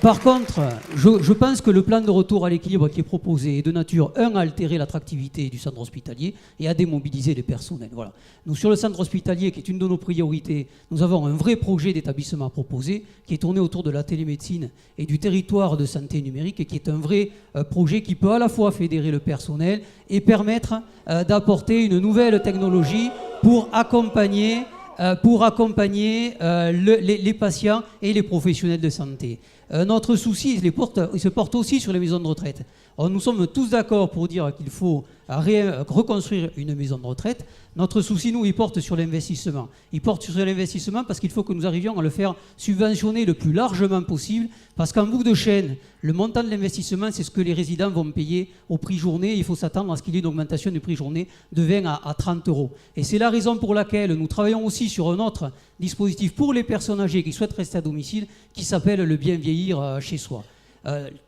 par contre, je pense que le plan de retour à l'équilibre qui est proposé est de nature, à altérer l'attractivité du centre hospitalier et à démobiliser les personnels. Voilà. Nous, sur le centre hospitalier, qui est une de nos priorités, nous avons un vrai projet d'établissement proposé qui est tourné autour de la télémédecine et du territoire de santé numérique et qui est un vrai projet qui peut à la fois fédérer le personnel et permettre d'apporter une nouvelle technologie pour accompagner les patients et les professionnels de santé. Notre souci, il se porte aussi sur les maisons de retraite. Alors, nous sommes tous d'accord pour dire qu'il faut reconstruire une maison de retraite. Notre souci, nous, il porte sur l'investissement. Il porte sur l'investissement parce qu'il faut que nous arrivions à le faire subventionner le plus largement possible, parce qu'en bout de chaîne, le montant de l'investissement, c'est ce que les résidents vont payer au prix journée. Il faut s'attendre à ce qu'il y ait une augmentation du prix journée de 20 à 30 euros. Et c'est la raison pour laquelle nous travaillons aussi sur un autre dispositif pour les personnes âgées qui souhaitent rester à domicile, qui s'appelle le bien vieillir chez soi.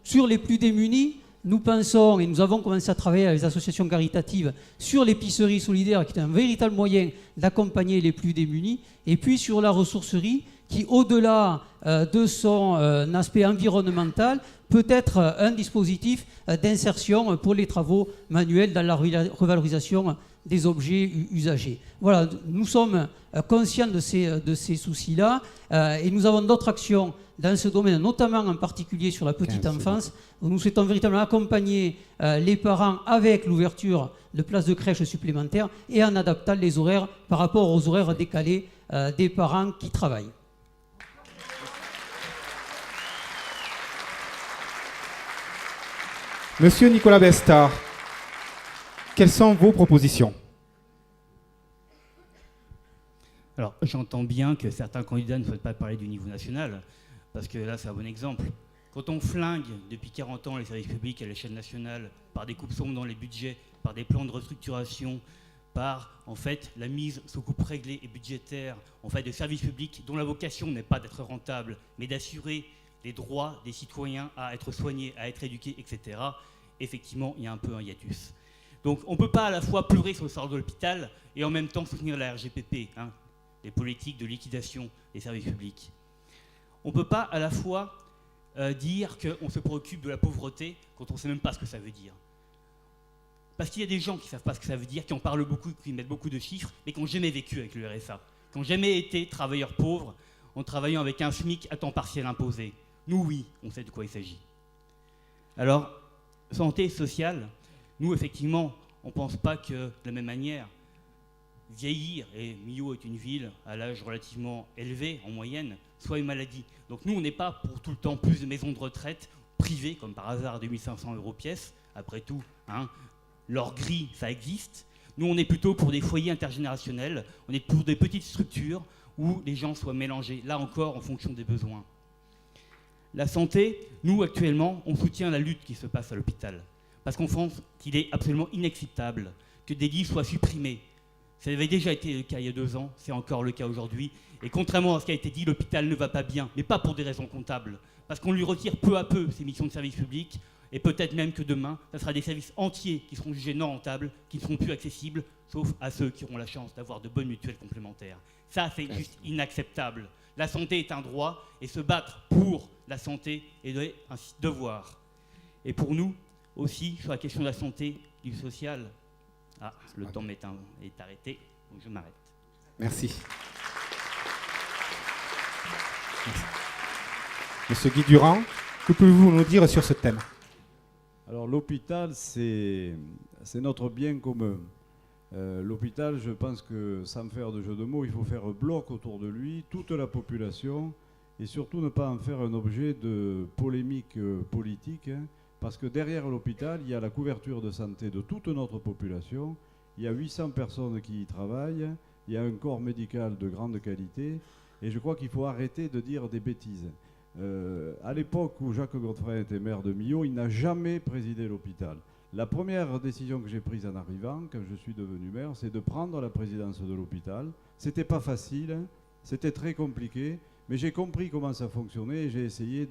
Sur les plus démunis, nous pensons, et nous avons commencé à travailler avec les associations caritatives sur l'épicerie solidaire, qui est un véritable moyen d'accompagner les plus démunis, et puis sur la ressourcerie, qui, au-delà de son aspect environnemental, peut être un dispositif d'insertion pour les travaux manuels dans la revalorisation des objets usagés. Voilà, nous sommes conscients de ces soucis-là, et nous avons d'autres actions dans ce domaine, notamment en particulier sur la petite enfance, où nous souhaitons véritablement accompagner les parents avec l'ouverture de places de crèche supplémentaires et en adaptant les horaires par rapport aux horaires décalés des parents qui travaillent. Monsieur Nicolas Bestard, quelles sont vos propositions? Alors, j'entends bien que certains candidats ne souhaitent pas parler du niveau national, parce que là, c'est un bon exemple. Quand on flingue depuis 40 ans les services publics à l'échelle nationale, par des coupes sombres dans les budgets, par des plans de restructuration, par, en fait, la mise sous coupe réglée et budgétaire, en fait, de services publics dont la vocation n'est pas d'être rentable, mais d'assurer les droits des citoyens à être soignés, à être éduqués, etc., effectivement, il y a un peu un hiatus. Donc, on ne peut pas à la fois pleurer sur le sort de l'hôpital et en même temps soutenir la RGPP, les politiques de liquidation des services publics. On ne peut pas à la fois dire qu'on se préoccupe de la pauvreté quand on ne sait même pas ce que ça veut dire. Parce qu'il y a des gens qui ne savent pas ce que ça veut dire, qui en parlent beaucoup, qui mettent beaucoup de chiffres, mais qui n'ont jamais vécu avec le RSA, qui n'ont jamais été travailleurs pauvres en travaillant avec un SMIC à temps partiel imposé. Nous, oui, on sait de quoi il s'agit. Alors, santé sociale, nous, effectivement, on ne pense pas que, de la même manière, vieillir, et Millau est une ville à l'âge relativement élevé, en moyenne, soit une maladie. Donc nous, on n'est pas pour tout le temps plus de maisons de retraite privées, comme par hasard à 2500 € pièce. Après tout, l'or gris, ça existe. Nous, on est plutôt pour des foyers intergénérationnels, on est pour des petites structures où les gens soient mélangés, là encore, en fonction des besoins. La santé, nous, actuellement, on soutient la lutte qui se passe à l'hôpital. Parce qu'on pense qu'il est absolument inacceptable que des lits soient supprimés. Ça avait déjà été le cas il y a 2 ans, c'est encore le cas aujourd'hui. Et contrairement à ce qui a été dit, l'hôpital ne va pas bien, mais pas pour des raisons comptables. Parce qu'on lui retire peu à peu ses missions de service public, et peut-être même que demain, ça sera des services entiers qui seront jugés non rentables, qui ne seront plus accessibles, sauf à ceux qui auront la chance d'avoir de bonnes mutuelles complémentaires. Ça, c'est juste inacceptable. La santé est un droit, et se battre pour la santé est un devoir. Et pour nous, aussi, sur la question de la santé, du social, le temps est arrêté, donc je m'arrête. Merci. Monsieur Guy Durand, que pouvez-vous nous dire sur ce thème? Alors l'hôpital, c'est notre bien commun. L'hôpital, je pense que sans faire de jeu de mots, il faut faire bloc autour de lui, toute la population, et surtout ne pas en faire un objet de polémique politique, parce que derrière l'hôpital, il y a la couverture de santé de toute notre population, il y a 800 personnes qui y travaillent, il y a un corps médical de grande qualité, et je crois qu'il faut arrêter de dire des bêtises. À l'époque où Jacques Godefroy était maire de Millau, il n'a jamais présidé l'hôpital. La première décision que j'ai prise en arrivant, quand je suis devenu maire, c'est de prendre la présidence de l'hôpital. C'était pas facile, c'était très compliqué, mais j'ai compris comment ça fonctionnait et j'ai essayé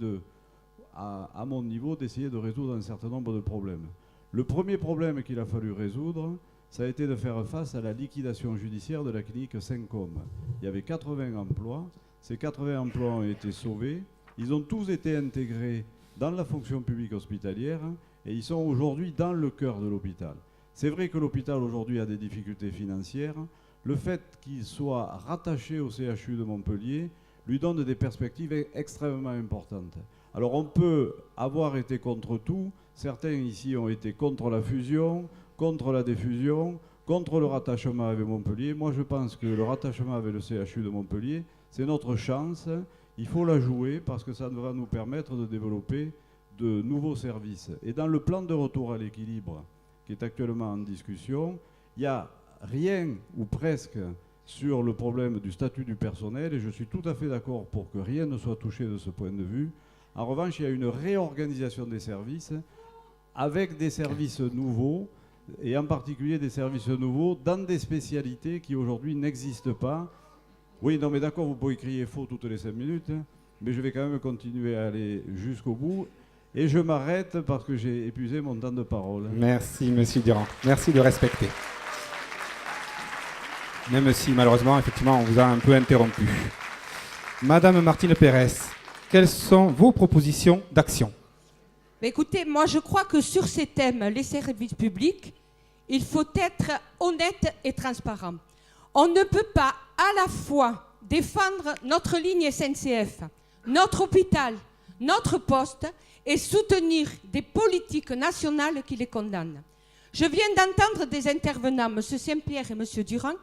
à mon niveau, d'essayer de résoudre un certain nombre de problèmes. Le premier problème qu'il a fallu résoudre, ça a été de faire face à la liquidation judiciaire de la clinique Saint-Côme. Il y avait 80 emplois, ces 80 emplois ont été sauvés, ils ont tous été intégrés dans la fonction publique hospitalière et ils sont aujourd'hui dans le cœur de l'hôpital. C'est vrai que l'hôpital aujourd'hui a des difficultés financières. Le fait qu'il soit rattaché au CHU de Montpellier lui donne des perspectives extrêmement importantes. Alors on peut avoir été contre tout. Certains ici ont été contre la fusion, contre la diffusion, contre le rattachement avec Montpellier. Moi je pense que le rattachement avec le CHU de Montpellier, c'est notre chance. Il faut la jouer parce que ça va nous permettre de développer de nouveaux services. Et dans le plan de retour à l'équilibre qui est actuellement en discussion. Il n'y a rien ou presque sur le problème du statut du personnel et je suis tout à fait d'accord pour que rien ne soit touché de ce point de vue. En revanche, il y a une réorganisation des services avec des services nouveaux et en particulier des services nouveaux dans des spécialités qui aujourd'hui n'existent pas. Oui, non mais d'accord, vous pouvez crier faux toutes les 5 minutes, hein, mais je vais quand même continuer à aller jusqu'au bout. Et je m'arrête parce que j'ai épuisé mon temps de parole. Merci, Monsieur Durand. Merci de respecter. Même si, malheureusement, effectivement, on vous a un peu interrompu. Madame Martine Pérez, quelles sont vos propositions d'action? Écoutez, moi je crois que sur ces thèmes, les services publics, il faut être honnête et transparent. On ne peut pas à la fois défendre notre ligne SNCF, notre hôpital, notre poste et soutenir des politiques nationales qui les condamnent. Je viens d'entendre des intervenants, M. Saint-Pierre et M. Durand,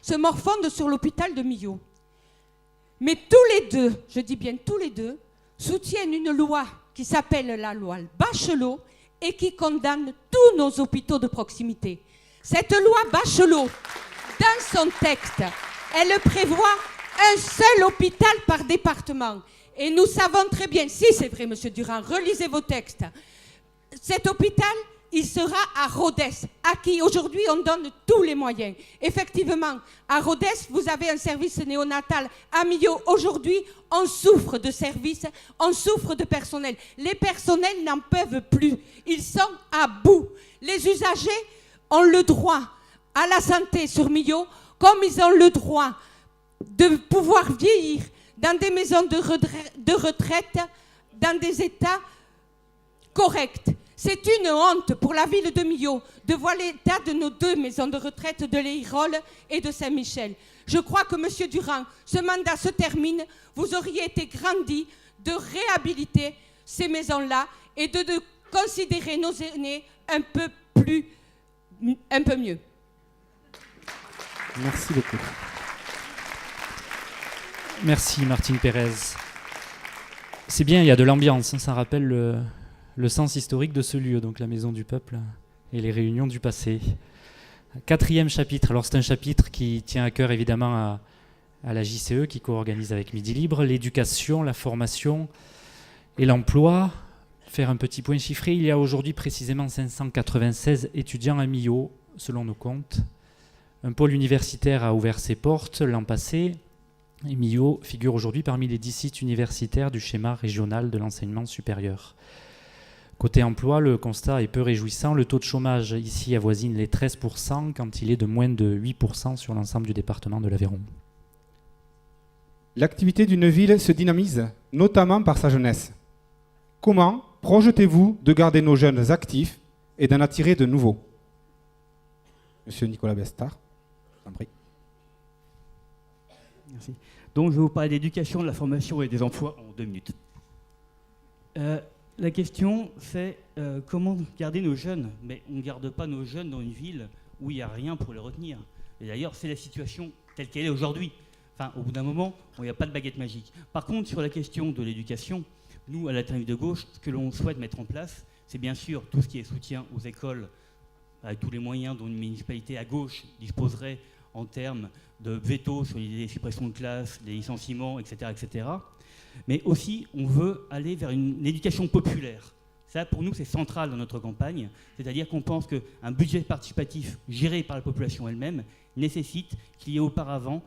se morfondre sur l'hôpital de Millau. Mais tous les deux, je dis bien tous les deux, soutiennent une loi qui s'appelle la loi Bachelot et qui condamne tous nos hôpitaux de proximité. Cette loi Bachelot, dans son texte, elle prévoit un seul hôpital par département. Et nous savons très bien, si c'est vrai, M. Durand, relisez vos textes, cet hôpital, il sera à Rodez, à qui aujourd'hui on donne tous les moyens. Effectivement, à Rodez, vous avez un service néonatal. À Millau, aujourd'hui, on souffre de services, on souffre de personnel. Les personnels n'en peuvent plus. Ils sont à bout. Les usagers ont le droit à la santé sur Millau, comme ils ont le droit de pouvoir vieillir dans des maisons de retraite, dans des états corrects. C'est une honte pour la ville de Millau de voir l'état de nos 2 maisons de retraite de l'Eyrolles et de Saint-Michel. Je crois que, M. Durand, ce mandat se termine. Vous auriez été grandi de réhabiliter ces maisons-là et de considérer nos aînés un peu mieux. Merci beaucoup. Merci Martine Pérez. C'est bien, il y a de l'ambiance, hein, ça rappelle le sens historique de ce lieu, donc la Maison du Peuple et les réunions du passé. 4e chapitre, alors c'est un chapitre qui tient à cœur évidemment à la JCE qui co-organise avec Midi Libre, l'éducation, la formation et l'emploi. Faire un petit point chiffré, il y a aujourd'hui précisément 596 étudiants à Millau, selon nos comptes. Un pôle universitaire a ouvert ses portes l'an passé. Et Millau figure aujourd'hui parmi les 10 sites universitaires du schéma régional de l'enseignement supérieur. Côté emploi, le constat est peu réjouissant. Le taux de chômage ici avoisine les 13% quand il est de moins de 8% sur l'ensemble du département de l'Aveyron. L'activité d'une ville se dynamise, notamment par sa jeunesse. Comment projetez-vous de garder nos jeunes actifs et d'en attirer de nouveaux? Monsieur Nicolas Bestard, je vous en prie. Merci. Donc, je vais vous parler d'éducation, de la formation et des emplois en 2 minutes. La question, c'est comment garder nos jeunes? Mais on ne garde pas nos jeunes dans une ville où il n'y a rien pour les retenir. Et d'ailleurs, c'est la situation telle qu'elle est aujourd'hui. Enfin, au bout d'un moment, il n'y a pas de baguette magique. Par contre, sur la question de l'éducation, nous, à l'Alternative de gauche, ce que l'on souhaite mettre en place, c'est bien sûr tout ce qui est soutien aux écoles, avec tous les moyens dont une municipalité à gauche disposerait en termes de veto sur les suppressions de classes, les licenciements, etc., etc. Mais aussi, on veut aller vers une éducation populaire. Ça, pour nous, c'est central dans notre campagne. C'est-à-dire qu'on pense qu'un budget participatif géré par la population elle-même nécessite qu'il y ait auparavant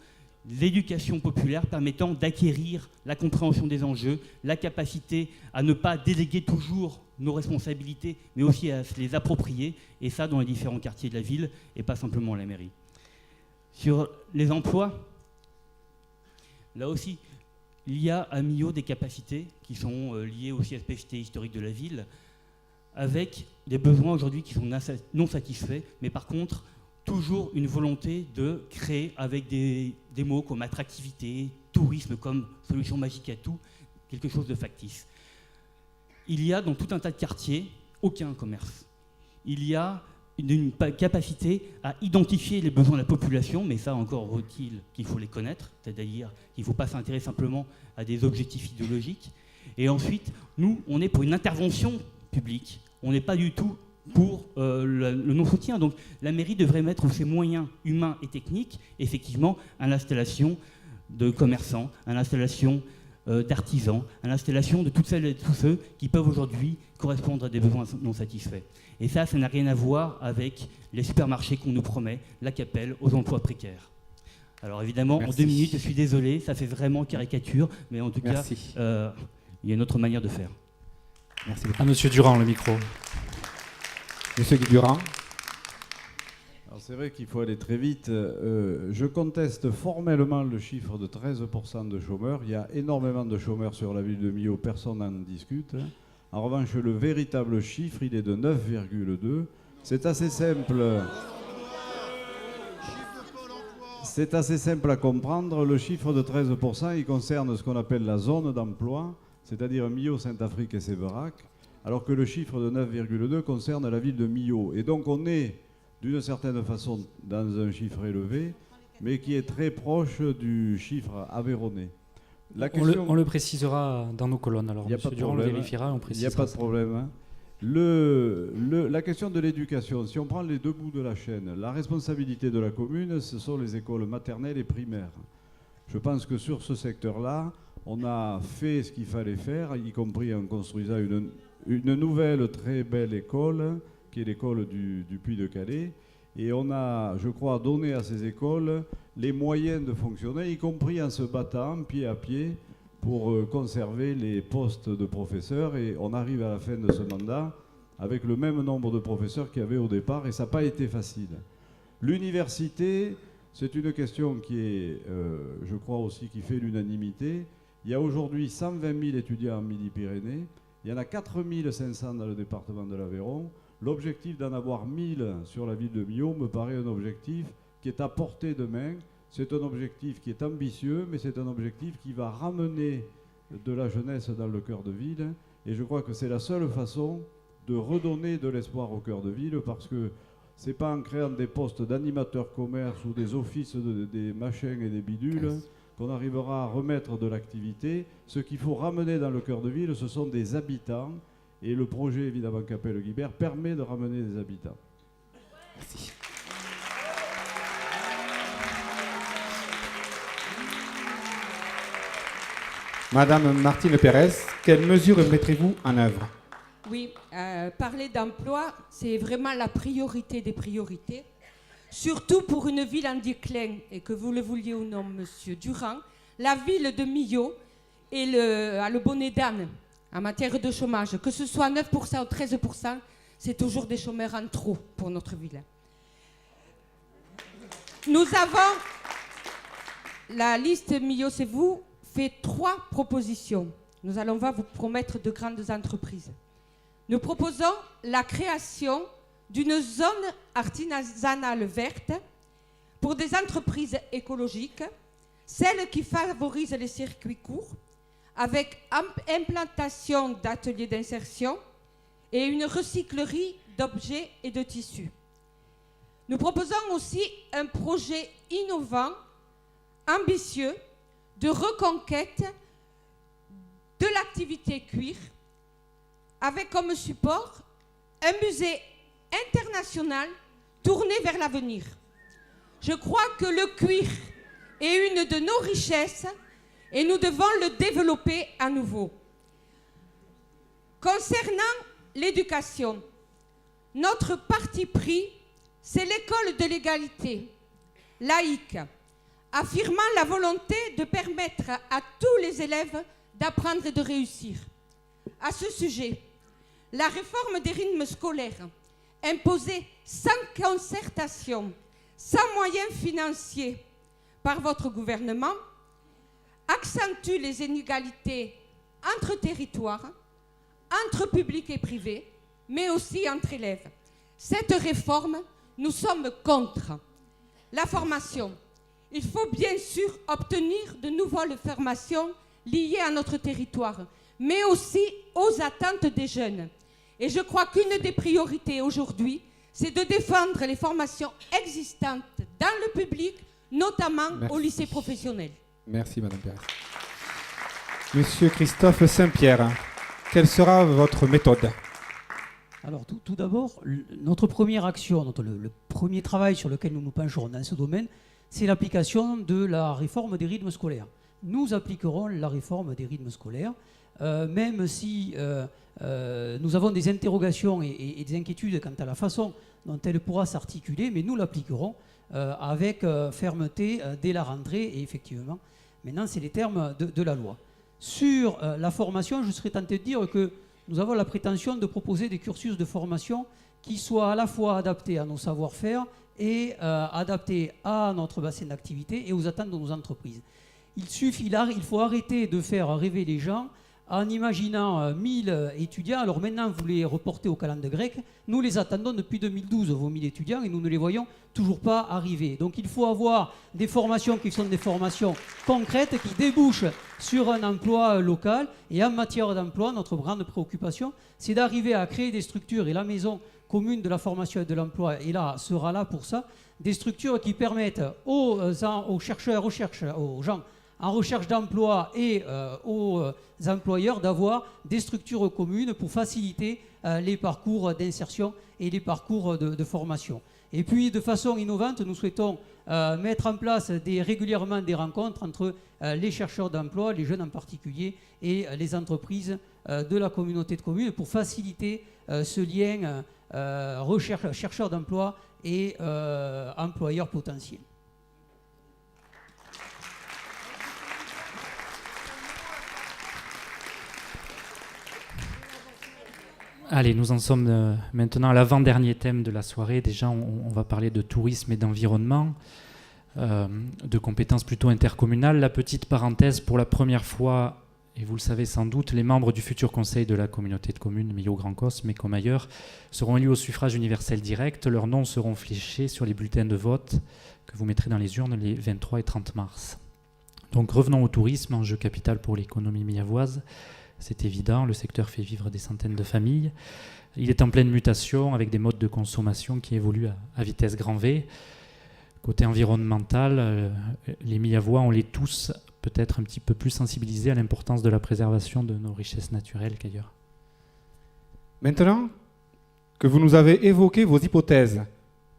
l'éducation populaire permettant d'acquérir la compréhension des enjeux, la capacité à ne pas déléguer toujours nos responsabilités, mais aussi à se les approprier, et ça dans les différents quartiers de la ville, et pas simplement à la mairie. Sur les emplois, là aussi, il y a à Millau des capacités qui sont liées aussi à la spécificité historique de la ville, avec des besoins aujourd'hui qui sont non satisfaits, mais par contre, toujours une volonté de créer avec des mots comme attractivité, tourisme comme solution magique à tout, quelque chose de factice. Il y a dans tout un tas de quartiers aucun commerce. Il y a une capacité à identifier les besoins de la population, mais ça encore faut-il qu'il faut les connaître, c'est-à-dire qu'il ne faut pas s'intéresser simplement à des objectifs idéologiques. Et ensuite, nous, on est pour une intervention publique. On n'est pas du tout pour le non-soutien. Donc la mairie devrait mettre ses moyens humains et techniques, effectivement, à l'installation de commerçants, à l'installation d'artisans, à l'installation de toutes celles et tous ceux qui peuvent aujourd'hui correspondre à des besoins non satisfaits. Et ça n'a rien à voir avec les supermarchés qu'on nous promet, la CAPEL, aux emplois précaires. Alors évidemment, Merci. en 2 minutes, je suis désolé, ça fait vraiment caricature, mais en tout Merci. cas, il y a une autre manière de faire. Merci beaucoup. À Monsieur Durand, le micro. Monsieur Guy Durand. Alors c'est vrai qu'il faut aller très vite. Je conteste formellement le chiffre de 13% de chômeurs. Il y a énormément de chômeurs sur la ville de Millau, personne n'en discute. En revanche, le véritable chiffre, il est de 9,2. C'est assez simple. C'est assez simple à comprendre. Le chiffre de 13%, il concerne ce qu'on appelle la zone d'emploi, c'est-à-dire Millau, Saint-Afrique et Séverac, alors que le chiffre de 9,2 concerne la ville de Millau. Et donc on est d'une certaine façon dans un chiffre élevé, mais qui est très proche du chiffre aveyronnais. On le précisera dans nos colonnes. Alors, Il y a Monsieur pas de Durand le problème. vérifiera et on Il précisera. n'y a pas de ça. problème. Hein. La question de l'éducation, si on prend les deux bouts de la chaîne, la responsabilité de la commune, ce sont les écoles maternelles et primaires. Je pense que sur ce secteur-là, on a fait ce qu'il fallait faire, y compris en construisant une nouvelle très belle école, qui est l'école du Puy-de-Calais. Et on a, je crois, donné à ces écoles les moyens de fonctionner, y compris en se battant pied à pied pour conserver les postes de professeurs. Et on arrive à la fin de ce mandat avec le même nombre de professeurs qu'il y avait au départ, et ça n'a pas été facile. L'université, c'est une question qui est, je crois aussi, qui fait l'unanimité. Il y a aujourd'hui 120 000 étudiants en Midi-Pyrénées. Il y en a 4 500 dans le département de l'Aveyron. L'objectif d'en avoir 1000 sur la ville de Millau me paraît un objectif qui est à portée de main. C'est un objectif qui est ambitieux, mais c'est un objectif qui va ramener de la jeunesse dans le cœur de ville. Et je crois que c'est la seule façon de redonner de l'espoir au cœur de ville, parce que c'est pas en créant des postes d'animateurs commerce ou des offices des machins et des bidules qu'on arrivera à remettre de l'activité. Ce qu'il faut ramener dans le cœur de ville, ce sont des habitants. Et le projet, évidemment, Capelle-Guibert permet de ramener des habitants. Merci. Madame Martine Pérez, quelles mesures mettrez-vous en œuvre? Oui, parler d'emploi, c'est vraiment la priorité des priorités, surtout pour une ville en déclin, et que vous le vouliez ou non, Monsieur Durand, la ville de Millau a le bonnet d'âne en matière de chômage. Que ce soit 9% ou 13%, c'est toujours des chômeurs en trop pour notre ville. Nous avons, la liste Millau, c'est vous, fait 3 propositions. Nous allons vous promettre de grandes entreprises. Nous proposons la création d'une zone artisanale verte pour des entreprises écologiques, celles qui favorisent les circuits courts, avec implantation d'ateliers d'insertion et une recyclerie d'objets et de tissus. Nous proposons aussi un projet innovant, ambitieux, de reconquête de l'activité cuir, avec comme support un musée international tourné vers l'avenir. Je crois que le cuir est une de nos richesses et nous devons le développer à nouveau. Concernant l'éducation, notre parti pris, c'est l'école de l'égalité, laïque, affirmant la volonté de permettre à tous les élèves d'apprendre et de réussir. À ce sujet, la réforme des rythmes scolaires, imposée sans concertation, sans moyens financiers par votre gouvernement, accentue les inégalités entre territoires, entre public et privé, mais aussi entre élèves. Cette réforme, nous sommes contre. La formation. Il faut bien sûr obtenir de nouvelles formations liées à notre territoire, mais aussi aux attentes des jeunes. Et je crois qu'une des priorités aujourd'hui, c'est de défendre les formations existantes dans le public, notamment au lycée professionnel. Merci, Madame Pérez. Monsieur Christophe Saint-Pierre, quelle sera votre méthode? Alors tout d'abord, notre première action, le premier travail sur lequel nous nous pencherons dans ce domaine, c'est l'application de la réforme des rythmes scolaires. Nous appliquerons la réforme des rythmes scolaires, même si nous avons des interrogations et des inquiétudes quant à la façon dont elle pourra s'articuler, mais nous l'appliquerons avec fermeté dès la rentrée, et effectivement, maintenant c'est les termes de la loi. Sur la formation, je serais tenté de dire que nous avons la prétention de proposer des cursus de formation qui soient à la fois adaptés à nos savoir-faire et adaptés à notre bassin d'activité et aux attentes de nos entreprises. Il faut arrêter de faire rêver les gens en imaginant 1000 étudiants. Alors maintenant, vous les reportez au calendrier grec. Nous les attendons depuis 2012, vos 1000 étudiants, et nous ne les voyons toujours pas arriver. Donc il faut avoir des formations qui sont des formations concrètes, qui débouchent sur un emploi local. Et en matière d'emploi, notre grande préoccupation, c'est d'arriver à créer des structures, et la maison commune de la formation et de l'emploi sera là pour ça, des structures qui permettent aux chercheurs, aux gens en recherche d'emploi et aux employeurs d'avoir des structures communes pour faciliter les parcours d'insertion et les parcours de formation. Et puis, de façon innovante, nous souhaitons mettre en place régulièrement des rencontres entre les chercheurs d'emploi, les jeunes en particulier, et les entreprises de la communauté de communes pour faciliter ce lien chercheurs d'emploi et employeurs potentiels. Allez, nous en sommes maintenant à l'avant-dernier thème de la soirée. Déjà, on va parler de tourisme et d'environnement, de compétences plutôt intercommunales. La petite parenthèse, pour la première fois, et vous le savez sans doute, les membres du futur conseil de la communauté de communes Millau-Grand-Cos, mais comme ailleurs, seront élus au suffrage universel direct. Leurs noms seront fléchés sur les bulletins de vote que vous mettrez dans les urnes les 23 et 30 mars. Donc revenons au tourisme, enjeu capital pour l'économie millavoise. C'est évident, le secteur fait vivre des centaines de familles. Il est en pleine mutation avec des modes de consommation qui évoluent à vitesse grand V. Côté environnemental, les Millavois, on l'est tous peut-être un petit peu plus sensibilisés à l'importance de la préservation de nos richesses naturelles qu'ailleurs. Maintenant que vous nous avez évoqué vos hypothèses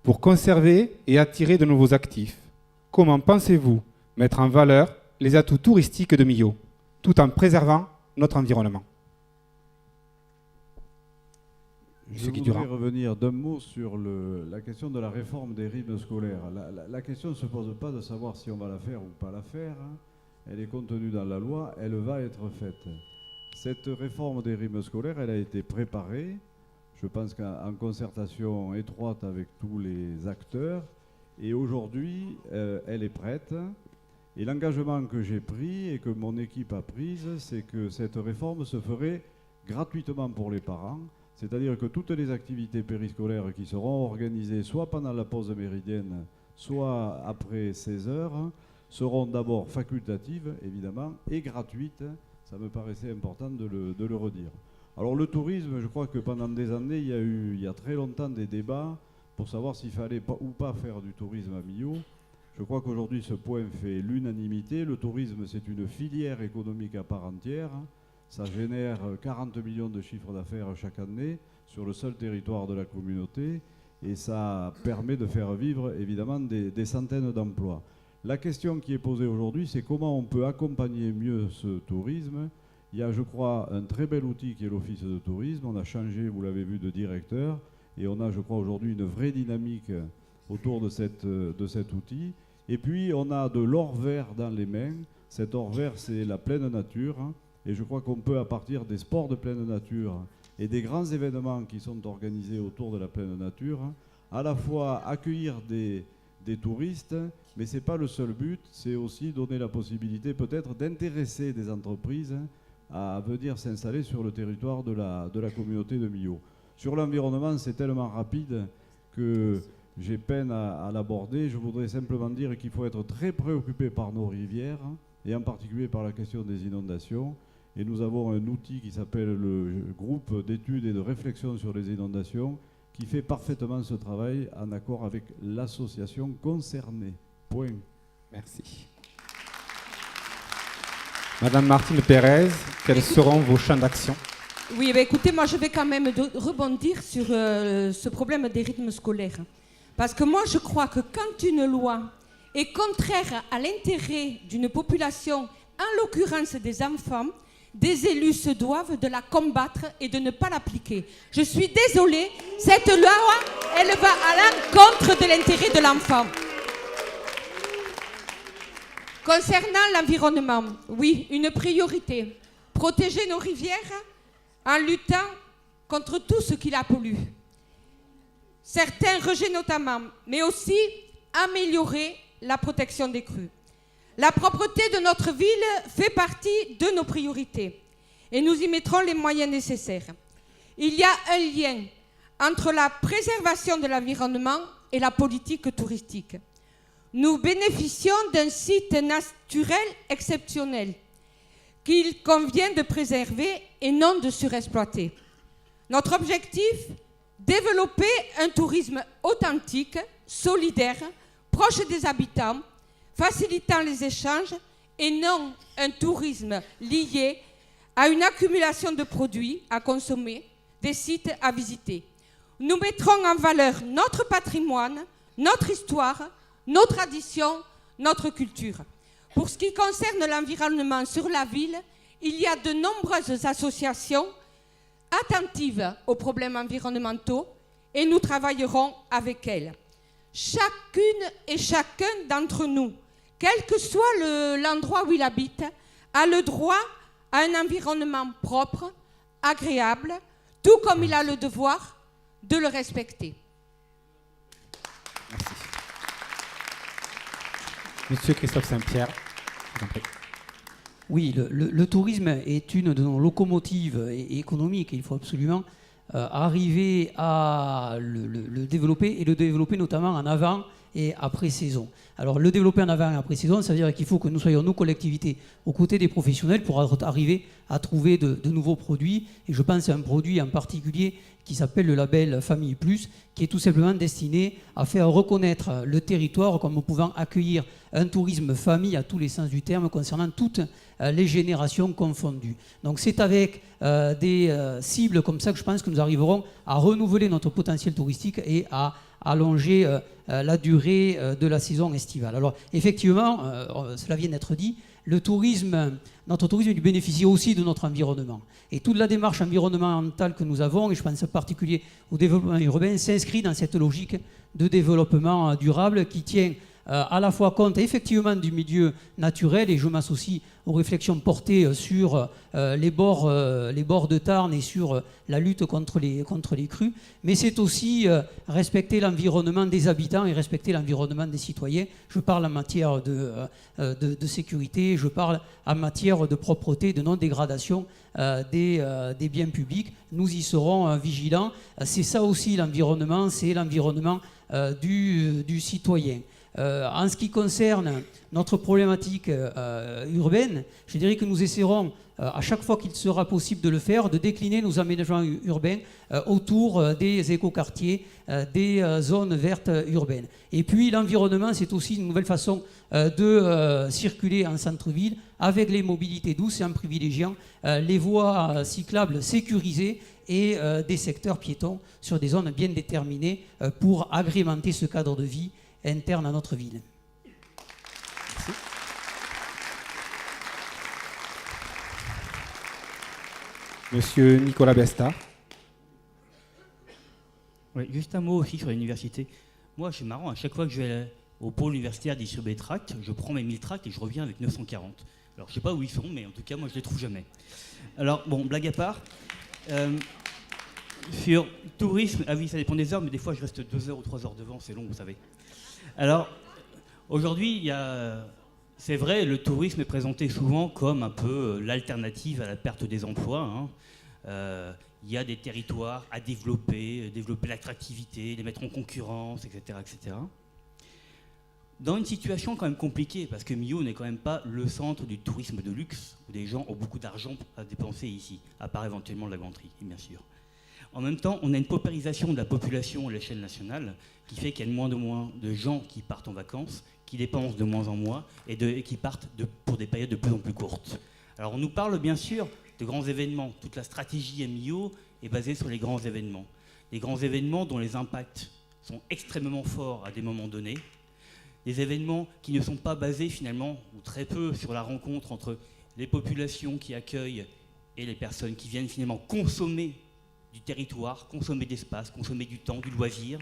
pour conserver et attirer de nouveaux actifs, comment pensez-vous mettre en valeur les atouts touristiques de Millau, tout en préservant notre environnement? Je voudrais revenir d'un mot sur la question de la réforme des rythmes scolaires. La question ne se pose pas de savoir si on va la faire ou pas la faire. Elle est contenue dans la loi, elle va être faite. Cette réforme des rythmes scolaires, elle a été préparée, je pense qu'en concertation étroite avec tous les acteurs. Et aujourd'hui, elle est prête. Et l'engagement que j'ai pris et que mon équipe a pris, c'est que cette réforme se ferait gratuitement pour les parents. C'est-à-dire que toutes les activités périscolaires qui seront organisées soit pendant la pause méridienne, soit après 16 heures, seront d'abord facultatives, évidemment, et gratuites. Ça me paraissait important de le redire. Alors le tourisme, je crois que pendant des années, il y a très longtemps des débats pour savoir s'il fallait ou pas faire du tourisme à Millau. Je crois qu'aujourd'hui, ce point fait l'unanimité. Le tourisme, c'est une filière économique à part entière. Ça génère 40 millions de chiffres d'affaires chaque année sur le seul territoire de la communauté. Et ça permet de faire vivre, évidemment, des centaines d'emplois. La question qui est posée aujourd'hui, c'est comment on peut accompagner mieux ce tourisme. Il y a, je crois, un très bel outil qui est l'Office de tourisme. On a changé, vous l'avez vu, de directeur. Et on a, je crois, aujourd'hui une vraie dynamique autour de cet outil. Et puis, on a de l'or vert dans les mains. Cet or vert, c'est la pleine nature. Et je crois qu'on peut, à partir des sports de pleine nature et des grands événements qui sont organisés autour de la pleine nature, à la fois accueillir des touristes, mais ce n'est pas le seul but, c'est aussi donner la possibilité peut-être d'intéresser des entreprises à venir s'installer sur le territoire de la communauté de Millau. Sur l'environnement, c'est tellement rapide que j'ai peine à l'aborder. Je voudrais simplement dire qu'il faut être très préoccupé par nos rivières, et en particulier par la question des inondations. Et nous avons un outil qui s'appelle le groupe d'études et de réflexion sur les inondations, qui fait parfaitement ce travail en accord avec l'association concernée. Point. Merci. Madame Martine Pérez, quels seront vos champs d'action? Oui, bah écoutez, moi je vais quand même rebondir sur ce problème des rythmes scolaires. Parce que moi je crois que quand une loi est contraire à l'intérêt d'une population, en l'occurrence des enfants, des élus se doivent de la combattre et de ne pas l'appliquer. Je suis désolée, cette loi, elle va à l'encontre de l'intérêt de l'enfant. Concernant l'environnement, oui, une priorité. Protéger nos rivières en luttant contre tout ce qui la pollue. Certains rejets notamment, mais aussi améliorer la protection des crues. La propreté de notre ville fait partie de nos priorités et nous y mettrons les moyens nécessaires. Il y a un lien entre la préservation de l'environnement et la politique touristique. Nous bénéficions d'un site naturel exceptionnel qu'il convient de préserver et non de surexploiter. Notre objectif, développer un tourisme authentique, solidaire, proche des habitants, facilitant les échanges et non un tourisme lié à une accumulation de produits à consommer, des sites à visiter. Nous mettrons en valeur notre patrimoine, notre histoire, nos traditions, notre culture. Pour ce qui concerne l'environnement sur la ville, il y a de nombreuses associations attentives aux problèmes environnementaux et nous travaillerons avec elles. Chacune et chacun d'entre nous, quel que soit l'endroit où il habite, a le droit à un environnement propre, agréable, tout comme il a le devoir de le respecter. Merci. Monsieur Christophe Saint-Pierre, je vous en prie. Oui, le tourisme est une de nos locomotives économiques. Il faut absolument arriver à le développer et le développer notamment en avant et après saison. Alors le développer en avant et après saison, ça veut dire qu'il faut que nous soyons, nos collectivités, aux côtés des professionnels pour arriver à trouver de nouveaux produits. Et je pense à un produit en particulier qui s'appelle le label Famille Plus, qui est tout simplement destiné à faire reconnaître le territoire comme pouvant accueillir un tourisme famille à tous les sens du terme, concernant toutes les générations confondues. Donc c'est avec des cibles comme ça que je pense que nous arriverons à renouveler notre potentiel touristique et à allonger la durée de la saison estivale. Alors effectivement, cela vient d'être dit, notre tourisme il bénéficie aussi de notre environnement. Et toute la démarche environnementale que nous avons, et je pense en particulier au développement urbain, s'inscrit dans cette logique de développement durable qui tient à la fois compte effectivement du milieu naturel, et je m'associe aux réflexions portées sur les bords de Tarn et sur la lutte contre les crues, mais c'est aussi respecter l'environnement des habitants et respecter l'environnement des citoyens. Je parle en matière de sécurité, je parle en matière de propreté, de non-dégradation des biens publics. Nous y serons vigilants. C'est ça aussi l'environnement, c'est l'environnement du citoyen. En ce qui concerne notre problématique urbaine, je dirais que nous essaierons, à chaque fois qu'il sera possible de le faire, de décliner nos aménagements urbains autour des écoquartiers, des zones vertes urbaines. Et puis l'environnement, c'est aussi une nouvelle façon de circuler en centre-ville avec les mobilités douces et en privilégiant les voies cyclables sécurisées et des secteurs piétons sur des zones bien déterminées pour agrémenter ce cadre de vie interne à notre ville. Merci. Monsieur Nicolas Besta. Oui, juste un mot aussi sur l'université. Moi, c'est marrant, à chaque fois que je vais au pôle universitaire distribuer des tracts, je prends mes 1000 tracts et je reviens avec 940. Alors, je ne sais pas où ils sont, mais en tout cas, moi, je ne les trouve jamais. Alors, bon, blague à part, sur tourisme, ah oui, ça dépend des heures, mais des fois, je reste 2 heures ou 3 heures devant, c'est long, vous savez. Alors, aujourd'hui, c'est vrai, le tourisme est présenté souvent comme un peu l'alternative à la perte des emplois. Il y a des territoires à développer l'attractivité, les mettre en concurrence, etc., etc. Dans une situation quand même compliquée, parce que Millau n'est quand même pas le centre du tourisme de luxe, où des gens ont beaucoup d'argent à dépenser ici, à part éventuellement la Ganterie, bien sûr. En même temps, on a une paupérisation de la population à l'échelle nationale qui fait qu'il y a de moins en moins de gens qui partent en vacances, qui dépensent de moins en moins et qui partent pour des périodes de plus en plus courtes. Alors on nous parle bien sûr de grands événements. Toute la stratégie MIO est basée sur les grands événements. Les grands événements dont les impacts sont extrêmement forts à des moments donnés. Des événements qui ne sont pas basés finalement, ou très peu, sur la rencontre entre les populations qui accueillent et les personnes qui viennent finalement consommer du territoire, consommer d'espace, consommer du temps, du loisir,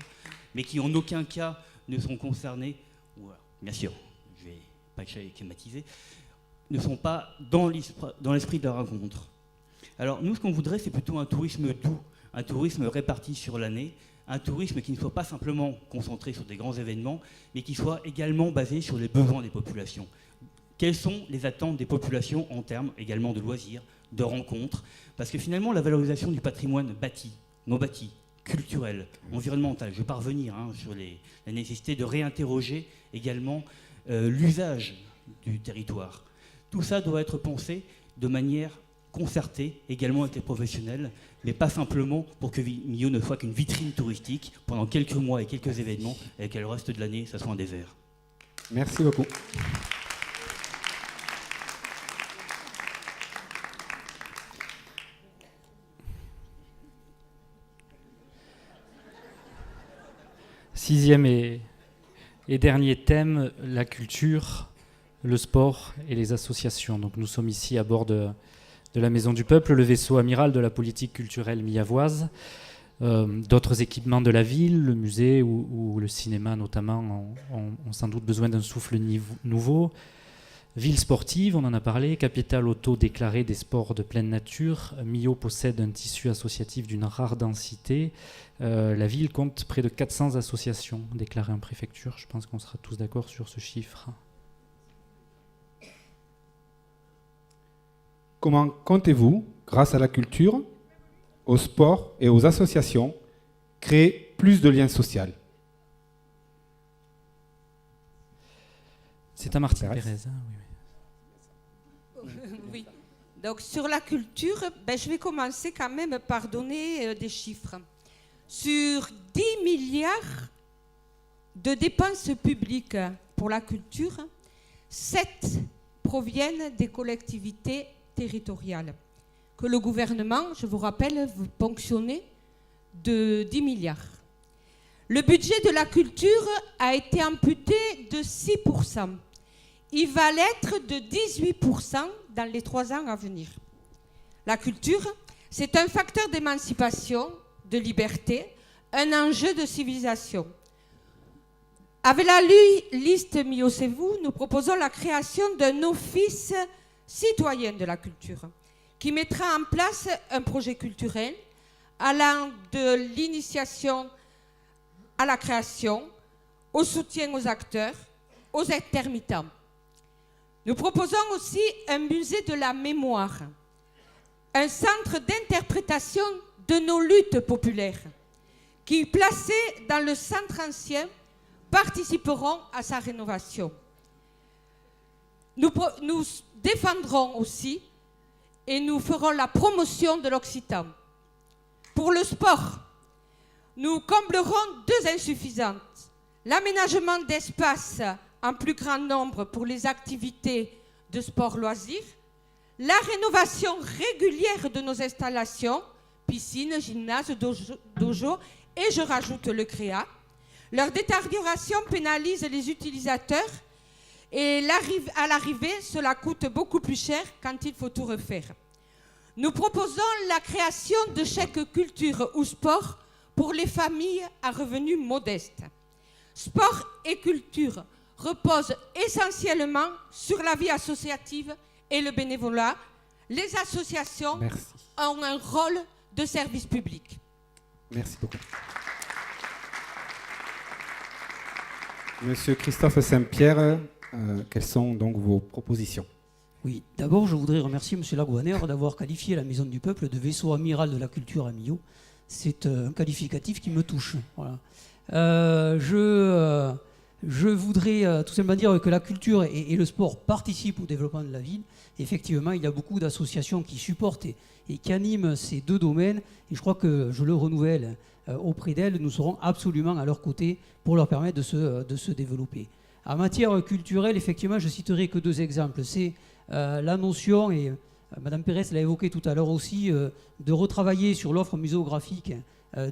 mais qui en aucun cas ne sont concernés, ou bien sûr, je ne vais pas schématiser, ne sont pas dans l'esprit de la rencontre. Alors nous, ce qu'on voudrait, c'est plutôt un tourisme doux, un tourisme réparti sur l'année, un tourisme qui ne soit pas simplement concentré sur des grands événements, mais qui soit également basé sur les besoins des populations. Quelles sont les attentes des populations en termes également de loisirs, de rencontres? Parce que finalement, la valorisation du patrimoine bâti, non bâti, culturel, environnemental, je vais pas revenir sur la nécessité de réinterroger également l'usage du territoire. Tout ça doit être pensé de manière concertée, également avec les professionnels, mais pas simplement pour que Millau ne soit qu'une vitrine touristique pendant quelques mois et quelques événements, et que le reste de l'année, ça soit un désert. Merci beaucoup. Sixième et dernier thème, la culture, le sport et les associations. Donc nous sommes ici à bord de la Maison du Peuple, le vaisseau amiral de la politique culturelle millavoise. D'autres équipements de la ville, le musée ou le cinéma notamment, ont sans doute besoin d'un souffle nouveau. Ville sportive, on en a parlé, capitale auto-déclarée des sports de pleine nature. Millau possède un tissu associatif d'une rare densité. La ville compte près de 400 associations déclarées en préfecture. Je pense qu'on sera tous d'accord sur ce chiffre. Comment comptez-vous, grâce à la culture, au sport et aux associations, créer plus de liens sociaux? C'est à Martine Pérez. Oui. Oui. Donc sur la culture, je vais commencer quand même par donner des chiffres. Sur 10 milliards de dépenses publiques pour la culture, 7 proviennent des collectivités territoriales, que le gouvernement, je vous rappelle, veut ponctionner de 10 milliards. Le budget de la culture a été amputé de 6%. Il va l'être de 18% dans les 3 ans à venir. La culture, c'est un facteur d'émancipation, de liberté, un enjeu de civilisation. Avec la liste Millau C'est vous, nous proposons la création d'un office citoyen de la culture qui mettra en place un projet culturel allant de l'initiation à la création, au soutien aux acteurs, aux intermittents. Nous proposons aussi un musée de la mémoire, un centre d'interprétation de nos luttes populaires qui, placés dans le centre ancien, participeront à sa rénovation. Nous défendrons aussi et nous ferons la promotion de l'occitan. Pour le sport, nous comblerons 2 insuffisantes. L'aménagement d'espaces en plus grand nombre pour les activités de sport-loisirs, la rénovation régulière de nos installations, piscines, gymnases, dojo, et je rajoute le créa. Leur détérioration pénalise les utilisateurs et à l'arrivée, cela coûte beaucoup plus cher quand il faut tout refaire. Nous proposons la création de chèques culture ou sport pour les familles à revenus modestes. Sport et culture reposent essentiellement sur la vie associative et le bénévolat. Les associations ont un rôle de service public. Merci beaucoup. Monsieur Christophe Saint-Pierre, quelles sont donc vos propositions? Oui, d'abord je voudrais remercier M. Lagouaner d'avoir qualifié la Maison du Peuple de vaisseau amiral de la culture à Millau. C'est un qualificatif qui me touche. Voilà. Je voudrais tout simplement dire que la culture et le sport participent au développement de la ville. Effectivement, il y a beaucoup d'associations qui supportent et qui animent ces 2 domaines. Et je crois que je le renouvelle auprès d'elles. Nous serons absolument à leur côté pour leur permettre de se développer. En matière culturelle, effectivement, je citerai que 2 exemples. C'est la notion, et Madame Pérez l'a évoqué tout à l'heure aussi, de retravailler sur l'offre muséographique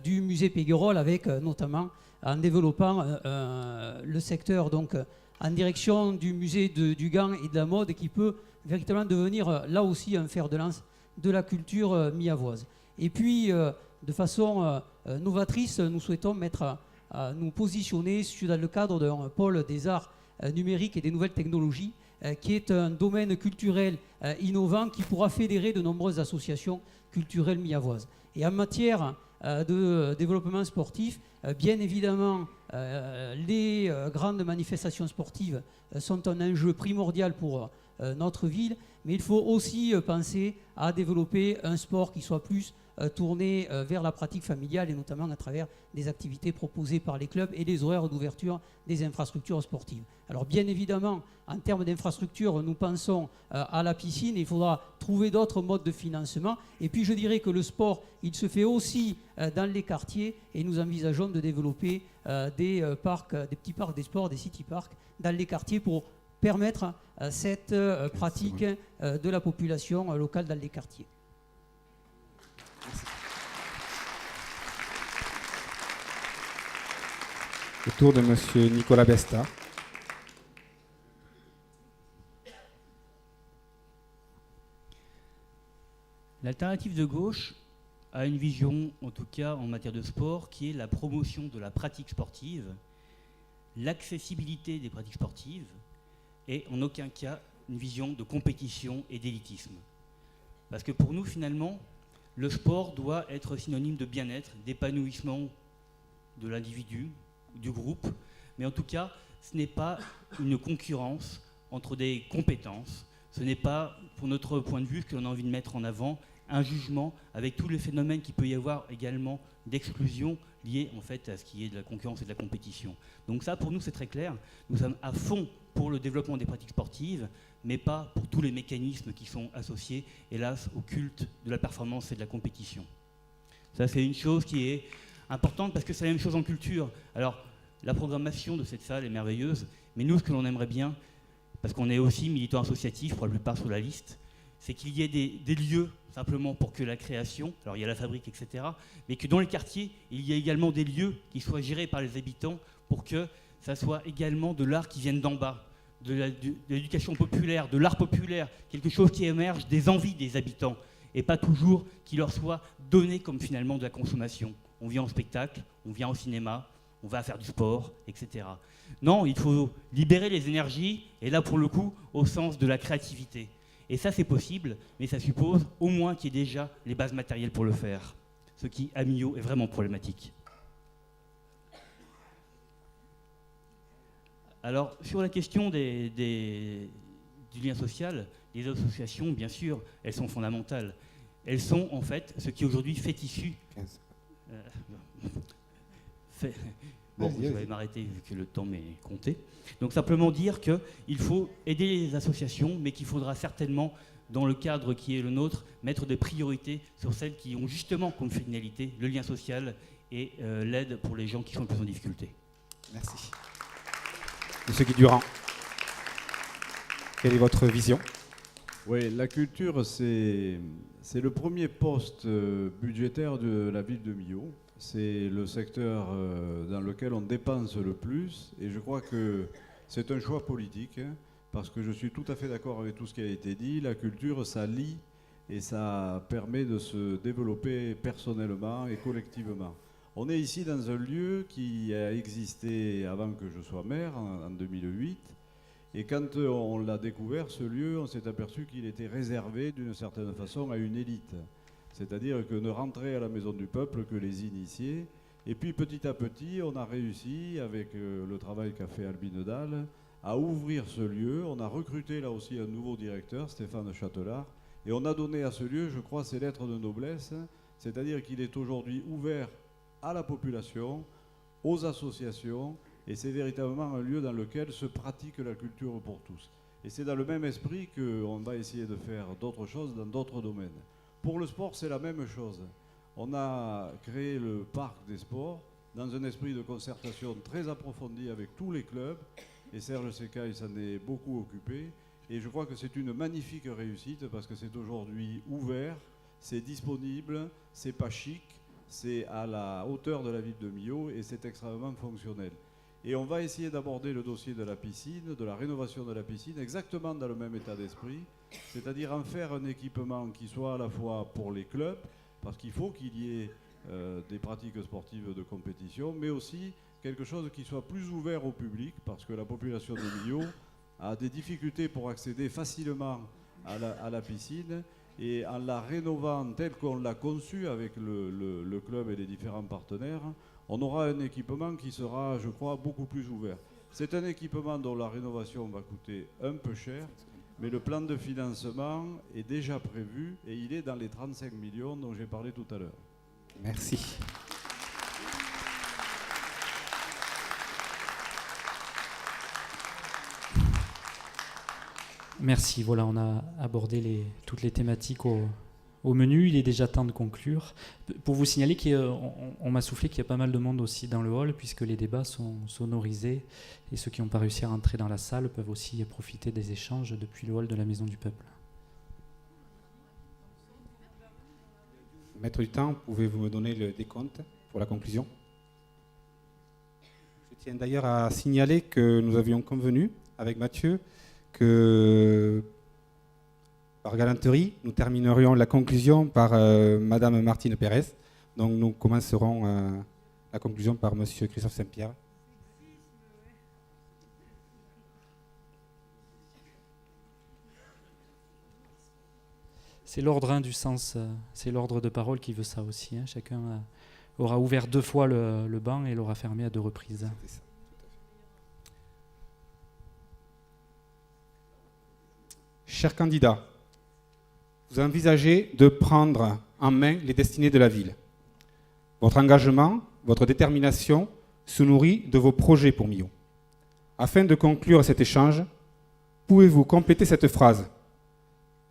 du musée Péguerol, avec notamment en développant le secteur donc, en direction du musée du gant et de la mode, qui peut véritablement devenir là aussi un fer de lance de la culture miavoise. Et puis, de façon novatrice, nous souhaitons nous positionner dans le cadre d'un pôle des arts numériques et des nouvelles technologies, qui est un domaine culturel innovant qui pourra fédérer de nombreuses associations culturelles miavoises. Et en matière de développement sportif, bien évidemment, les grandes manifestations sportives sont un enjeu primordial pour notre ville, mais il faut aussi penser à développer un sport qui soit plus tourné vers la pratique familiale, et notamment à travers des activités proposées par les clubs et les horaires d'ouverture des infrastructures sportives. Alors bien évidemment, en termes d'infrastructures, nous pensons à la piscine, et il faudra trouver d'autres modes de financement. Et puis je dirais que le sport, il se fait aussi dans les quartiers, et nous envisageons de développer des petits parcs des sports, des city parks dans les quartiers pour permettre cette pratique de la population locale dans les quartiers. Le tour de Monsieur Nicolas Besta. L'alternative de gauche a une vision, en tout cas en matière de sport, qui est la promotion de la pratique sportive, l'accessibilité des pratiques sportives, et en aucun cas une vision de compétition et d'élitisme. Parce que pour nous, finalement, le sport doit être synonyme de bien-être, d'épanouissement de l'individu, du groupe, mais en tout cas, ce n'est pas une concurrence entre des compétences, ce n'est pas, pour notre point de vue, ce que l'on a envie de mettre en avant, un jugement avec tous les phénomènes qu'il peut y avoir également d'exclusion liés en fait à ce qui est de la concurrence et de la compétition. Donc ça, pour nous, c'est très clair. Nous sommes à fond pour le développement des pratiques sportives, mais pas pour tous les mécanismes qui sont associés, hélas, au culte de la performance et de la compétition. Ça, c'est une chose qui est importante parce que c'est la même chose en culture. Alors, la programmation de cette salle est merveilleuse, mais nous, ce que l'on aimerait bien, parce qu'on est aussi militants associatifs pour la plupart sur la liste, c'est qu'il y ait des lieux simplement pour que la création, alors il y a la fabrique, etc., mais que dans les quartiers, il y ait également des lieux qui soient gérés par les habitants pour que ça soit également de l'art qui vienne d'en bas, de l'éducation populaire, de l'art populaire, quelque chose qui émerge des envies des habitants et pas toujours qui leur soit donné comme finalement de la consommation. On vient au spectacle, on vient au cinéma, on va faire du sport, etc. Non, il faut libérer les énergies, et là pour le coup, au sens de la créativité. Et ça c'est possible, mais ça suppose au moins qu'il y ait déjà les bases matérielles pour le faire, ce qui, à Millau, est vraiment problématique. Alors, sur la question du lien social, les associations, bien sûr, elles sont fondamentales. Elles sont, en fait, ce qui aujourd'hui fait tissu... Bon, je vais m'arrêter vu que le temps m'est compté. Donc simplement dire qu'il faut aider les associations, mais qu'il faudra certainement, dans le cadre qui est le nôtre, mettre des priorités sur celles qui ont justement comme finalité le lien social et l'aide pour les gens qui sont le plus en difficulté. Merci. Monsieur Guy Durand, quelle est votre vision ? Oui, la culture, c'est le premier poste budgétaire de la ville de Millau. C'est le secteur dans lequel on dépense le plus, et je crois que c'est un choix politique, hein, parce que je suis tout à fait d'accord avec tout ce qui a été dit. La culture, ça lie et ça permet de se développer personnellement et collectivement. On est ici dans un lieu qui a existé avant que je sois maire, en 2008, et quand on l'a découvert, ce lieu, on s'est aperçu qu'il était réservé d'une certaine façon à une élite. C'est-à-dire que ne rentraient à la Maison du Peuple que les initiés. Et puis petit à petit, on a réussi, avec le travail qu'a fait Albine Dalle, à ouvrir ce lieu. On a recruté là aussi un nouveau directeur, Stéphane Châtelard, et on a donné à ce lieu, je crois, ses lettres de noblesse, c'est-à-dire qu'il est aujourd'hui ouvert à la population, aux associations, et c'est véritablement un lieu dans lequel se pratique la culture pour tous. Et c'est dans le même esprit qu'on va essayer de faire d'autres choses dans d'autres domaines. Pour le sport, c'est la même chose. On a créé le parc des sports dans un esprit de concertation très approfondi avec tous les clubs, et Serge Secaille s'en est beaucoup occupé. Et je crois que c'est une magnifique réussite parce que c'est aujourd'hui ouvert, c'est disponible, c'est pas chic, c'est à la hauteur de la ville de Millau et c'est extrêmement fonctionnel. Et on va essayer d'aborder le dossier de la piscine, de la rénovation de la piscine, exactement dans le même état d'esprit, c'est-à-dire en faire un équipement qui soit à la fois pour les clubs, parce qu'il faut qu'il y ait des pratiques sportives de compétition, mais aussi quelque chose qui soit plus ouvert au public, parce que la population de Millau a des difficultés pour accéder facilement à la piscine, et en la rénovant telle qu'on l'a conçue avec le club et les différents partenaires, on aura un équipement qui sera, je crois, beaucoup plus ouvert. C'est un équipement dont la rénovation va coûter un peu cher, mais le plan de financement est déjà prévu et il est dans les 35 millions dont j'ai parlé tout à l'heure. Merci. Merci, voilà, on a abordé toutes les thématiques au menu. Il est déjà temps de conclure. Pour vous signaler qu'on m'a soufflé qu'il y a pas mal de monde aussi dans le hall, puisque les débats sont sonorisés, et ceux qui n'ont pas réussi à rentrer dans la salle peuvent aussi profiter des échanges depuis le hall de la Maison du Peuple. Maître du temps, pouvez-vous me donner le décompte pour la conclusion? Je tiens d'ailleurs à signaler que nous avions convenu avec Mathieu que, par galanterie, nous terminerions la conclusion par Madame Martine Pérez. Donc nous commencerons la conclusion par Monsieur Christophe Saint-Pierre. C'est l'ordre du sens, c'est l'ordre de parole qui veut ça aussi. Hein. Chacun aura ouvert 2 fois le banc et l'aura fermé à 2 reprises. Chers candidats, vous envisagez de prendre en main les destinées de la ville. Votre engagement, votre détermination se nourrit de vos projets pour Millau. Afin de conclure cet échange, pouvez-vous compléter cette phrase?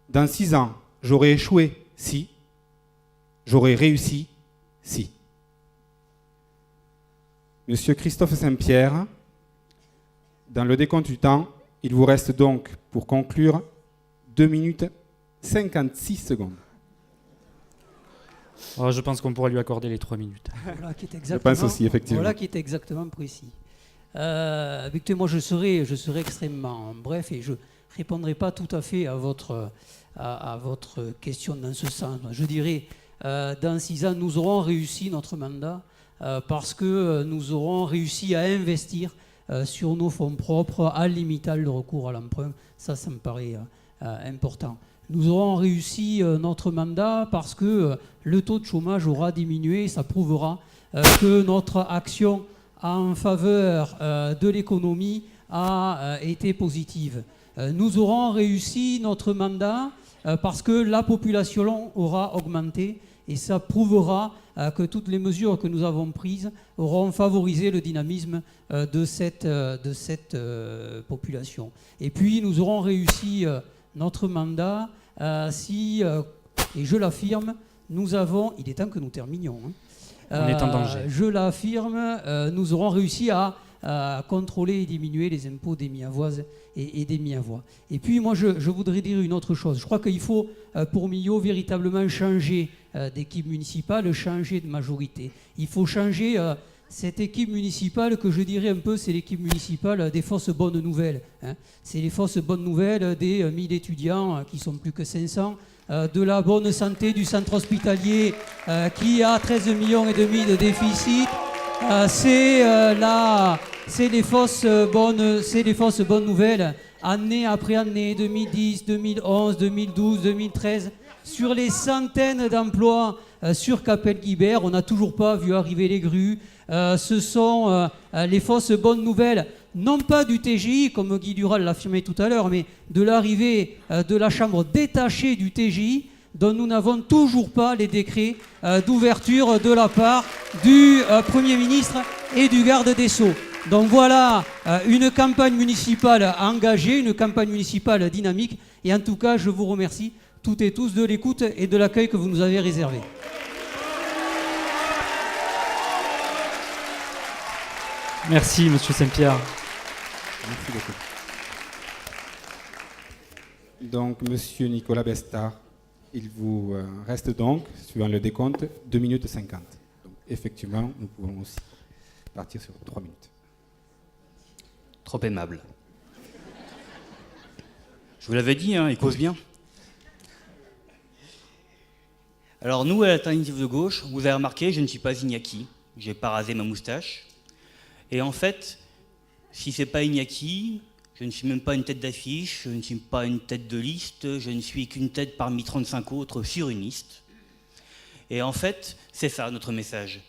Dans 6 ans, j'aurais échoué si, j'aurais réussi si. Monsieur Christophe Saint-Pierre, dans le décompte du temps, il vous reste donc, pour conclure, 2 minutes 56 secondes. Oh, je pense qu'on pourra lui accorder les 3 minutes. Voilà qui est Je pense aussi, effectivement. Voilà qui est exactement précis. Écoutez, moi je serai extrêmement bref et je ne répondrai pas tout à fait à votre question dans ce sens. Je dirais, dans 6 ans, nous aurons réussi notre mandat parce que nous aurons réussi à investir sur nos fonds propres en limitant le recours à l'emprunt. Ça me paraît important. Nous aurons réussi notre mandat parce que le taux de chômage aura diminué. Ça prouvera que notre action en faveur de l'économie a été positive. Nous aurons réussi notre mandat parce que la population aura augmenté et ça prouvera que toutes les mesures que nous avons prises auront favorisé le dynamisme de cette population. Et puis nous aurons réussi notre mandat si, et je l'affirme, nous avons, il est temps que nous terminions, on est en danger. Je l'affirme, nous aurons réussi à contrôler et diminuer les impôts des Miavoises et des Miavois. Et puis moi je voudrais dire une autre chose. Je crois qu'il faut pour Millau véritablement changer d'équipe municipale, changer de majorité. Il faut changer cette équipe municipale que je dirais un peu, c'est l'équipe municipale des fausses bonnes nouvelles. Hein. C'est les fausses bonnes nouvelles des 1000 étudiants qui sont plus que 500, de la bonne santé du centre hospitalier qui a 13,5 millions de déficit. C'est les fausses bonnes nouvelles, année après année, 2010, 2011, 2012, 2013, sur les centaines d'emplois sur Capelle-Guibert, on n'a toujours pas vu arriver les grues. Ce sont les fausses bonnes nouvelles, non pas du TGI, comme Guy Dural l'affirmait tout à l'heure, mais de l'arrivée de la chambre détachée du TGI, dont nous n'avons toujours pas les décrets d'ouverture de la part du Premier ministre et du garde des Sceaux. Donc voilà une campagne municipale engagée, une campagne municipale dynamique. Et en tout cas, je vous remercie toutes et tous de l'écoute et de l'accueil que vous nous avez réservé. Merci, Monsieur Saint-Pierre. Merci beaucoup. Donc, Monsieur Nicolas Bestard, il vous reste donc, suivant le décompte, 2 minutes 50. Donc, effectivement, nous pouvons aussi partir sur 3 minutes. Trop aimable. Je vous l'avais dit, hein, il cause bien. Alors nous, à l'Alternative de gauche, vous avez remarqué, je ne suis pas Iñaki, j'ai pas rasé ma moustache. Et en fait, si c'est pas Iñaki, je ne suis même pas une tête d'affiche, je ne suis pas une tête de liste, je ne suis qu'une tête parmi 35 autres sur une liste. Et en fait, c'est ça notre message.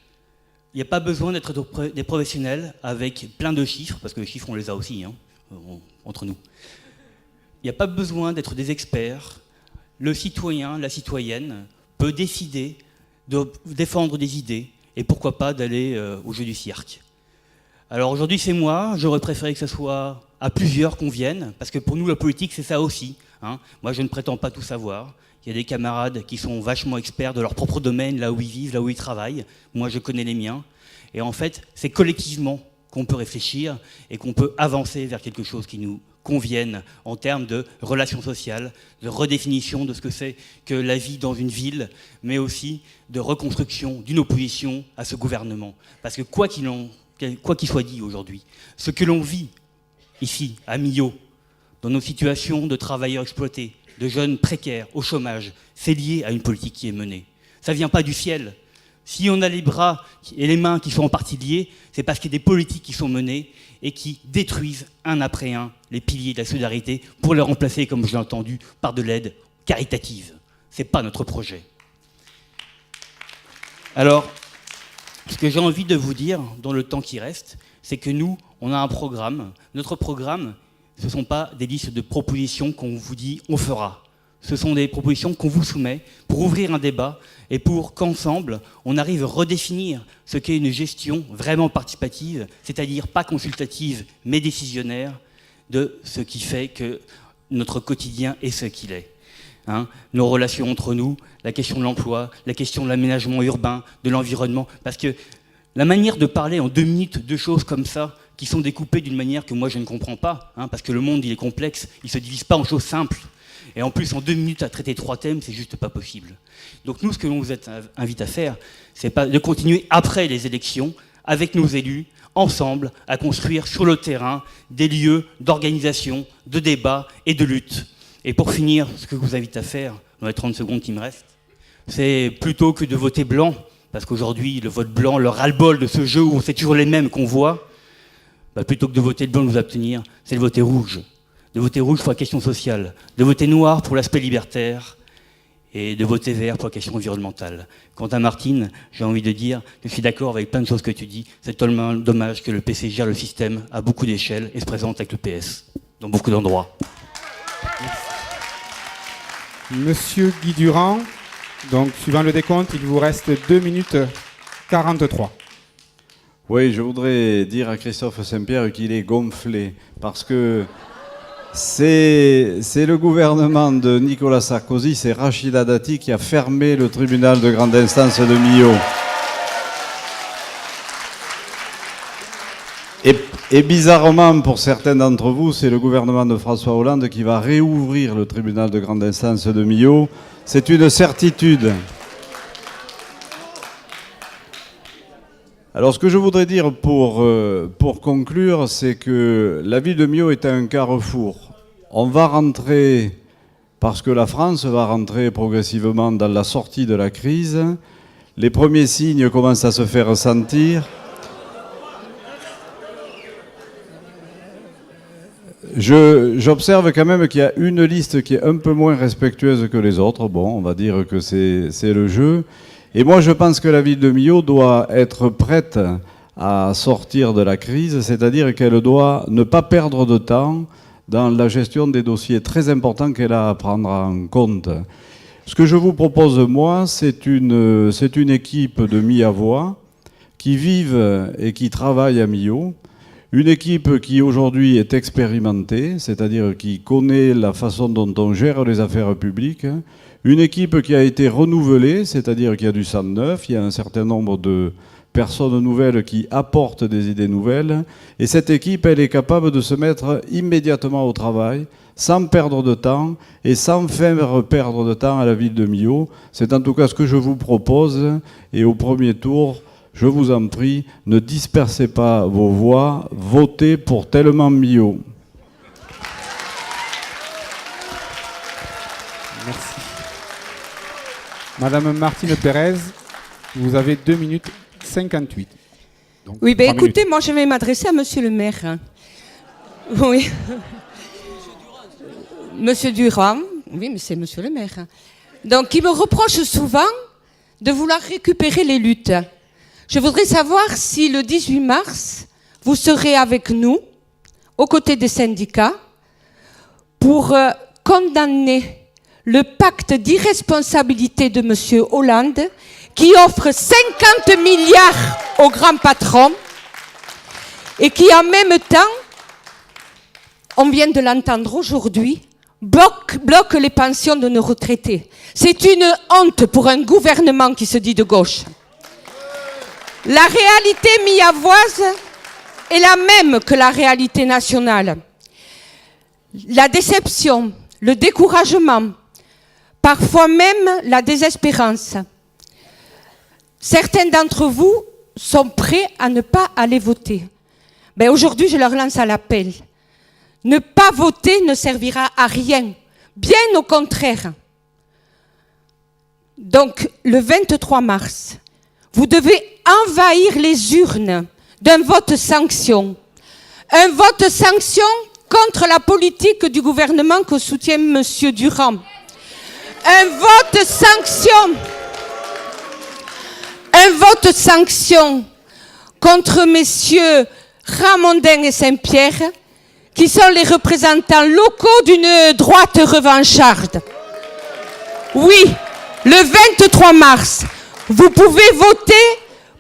Il n'y a pas besoin d'être des professionnels avec plein de chiffres, parce que les chiffres on les a aussi, hein, entre nous. Il n'y a pas besoin d'être des experts. Le citoyen, la citoyenne peut décider de défendre des idées et pourquoi pas d'aller au jeu du cirque. Alors aujourd'hui c'est moi, j'aurais préféré que ce soit à plusieurs qu'on vienne, parce que pour nous la politique c'est ça aussi. Hein. Moi je ne prétends pas tout savoir. Il y a des camarades qui sont vachement experts de leur propre domaine, là où ils vivent, là où ils travaillent. Moi je connais les miens. Et en fait c'est collectivement qu'on peut réfléchir et qu'on peut avancer vers quelque chose qui nous convienne en termes de relations sociales, de redéfinition de ce que c'est que la vie dans une ville, mais aussi de reconstruction d'une opposition à ce gouvernement. Parce que quoi qu'il soit dit aujourd'hui, ce que l'on vit ici, à Millau, dans nos situations de travailleurs exploités, de jeunes précaires, au chômage, c'est lié à une politique qui est menée. Ça ne vient pas du ciel. Si on a les bras et les mains qui sont en partie liés, c'est parce qu'il y a des politiques qui sont menées et qui détruisent un après un les piliers de la solidarité pour les remplacer, comme je l'ai entendu, par de l'aide caritative. Ce n'est pas notre projet. Alors, ce que j'ai envie de vous dire dans le temps qui reste, c'est que nous, on a un programme. Notre programme, ce ne sont pas des listes de propositions qu'on vous dit « on fera ». Ce sont des propositions qu'on vous soumet pour ouvrir un débat et pour qu'ensemble, on arrive à redéfinir ce qu'est une gestion vraiment participative, c'est-à-dire pas consultative, mais décisionnaire, de ce qui fait que notre quotidien est ce qu'il est. Hein, nos relations entre nous, la question de l'emploi, la question de l'aménagement urbain, de l'environnement, parce que la manière de parler en 2 minutes de choses comme ça, qui sont découpées d'une manière que moi je ne comprends pas, hein, parce que le monde il est complexe, il ne se divise pas en choses simples. Et en plus, en 2 minutes, à traiter 3 thèmes, c'est juste pas possible. Donc nous, ce que l'on vous invite à faire, c'est pas de continuer après les élections, avec nos élus, ensemble, à construire sur le terrain des lieux d'organisation, de débat et de lutte. Et pour finir, ce que je vous invite à faire, dans les 30 secondes qui me restent, c'est plutôt que de voter blanc, parce qu'aujourd'hui, le vote blanc, le ras-le-bol de ce jeu où c'est toujours les mêmes qu'on voit, bah, plutôt que de voter blanc, de nous abstenir, c'est de voter rouge. De voter rouge pour la question sociale, de voter noir pour l'aspect libertaire et de voter vert pour la question environnementale. Quant à Martine, j'ai envie de dire que je suis d'accord avec plein de choses que tu dis. C'est tellement dommage que le PC gère le système à beaucoup d'échelles et se présente avec le PS dans beaucoup d'endroits. Monsieur Guy Durand, donc suivant le décompte, il vous reste 2 minutes 43. Oui, je voudrais dire à Christophe Saint-Pierre qu'il est gonflé parce que c'est le gouvernement de Nicolas Sarkozy, c'est Rachida Dati qui a fermé le tribunal de grande instance de Millau. Et bizarrement, pour certains d'entre vous, c'est le gouvernement de François Hollande qui va réouvrir le tribunal de grande instance de Millau. C'est une certitude. Alors ce que je voudrais dire pour conclure, c'est que la ville de Millau est un carrefour. On va rentrer, parce que la France va rentrer progressivement dans la sortie de la crise. Les premiers signes commencent à se faire ressentir. J'observe quand même qu'il y a une liste qui est un peu moins respectueuse que les autres. Bon, on va dire que c'est le jeu. Et moi, je pense que la ville de Millau doit être prête à sortir de la crise, c'est-à-dire qu'elle doit ne pas perdre de temps dans la gestion des dossiers très importants qu'elle a à prendre en compte. Ce que je vous propose, moi, c'est une équipe de mi-à-voix qui vivent et qui travaillent à Millau. Une équipe qui aujourd'hui est expérimentée, c'est-à-dire qui connaît la façon dont on gère les affaires publiques. Une équipe qui a été renouvelée, c'est-à-dire qu'il y a du sang neuf, il y a un certain nombre de personnes nouvelles qui apportent des idées nouvelles. Et cette équipe, elle est capable de se mettre immédiatement au travail, sans perdre de temps et sans faire perdre de temps à la ville de Millau. C'est en tout cas ce que je vous propose. Et au premier tour, je vous en prie, ne dispersez pas vos voix, votez pour Tellement Millau. Merci. Madame Martine Pérez, vous avez 2 minutes 58. Donc, Oui, ben 3 écoutez, minutes. moi je vais m'adresser à monsieur le maire. Oui. Monsieur Durand, oui, mais c'est monsieur le maire. Donc, il me reproche souvent de vouloir récupérer les luttes. Je voudrais savoir si le 18 mars, vous serez avec nous, aux côtés des syndicats, pour condamner le pacte d'irresponsabilité de monsieur Hollande, qui offre 50 milliards aux grands patrons et qui, en même temps, on vient de l'entendre aujourd'hui, bloque les pensions de nos retraités. C'est une honte pour un gouvernement qui se dit de gauche. La réalité millavoise est la même que la réalité nationale. La déception, le découragement, parfois même la désespérance. Certains d'entre vous sont prêts à ne pas aller voter. Ben aujourd'hui, je leur lance un appel. Ne pas voter ne servira à rien, bien au contraire. Donc, le 23 mars, vous devez envahir les urnes d'un vote sanction. Un vote sanction contre la politique du gouvernement que soutient M. Durand. Un vote sanction contre messieurs Ramondin et Saint-Pierre, qui sont les représentants locaux d'une droite revancharde. Oui, le 23 mars, vous pouvez voter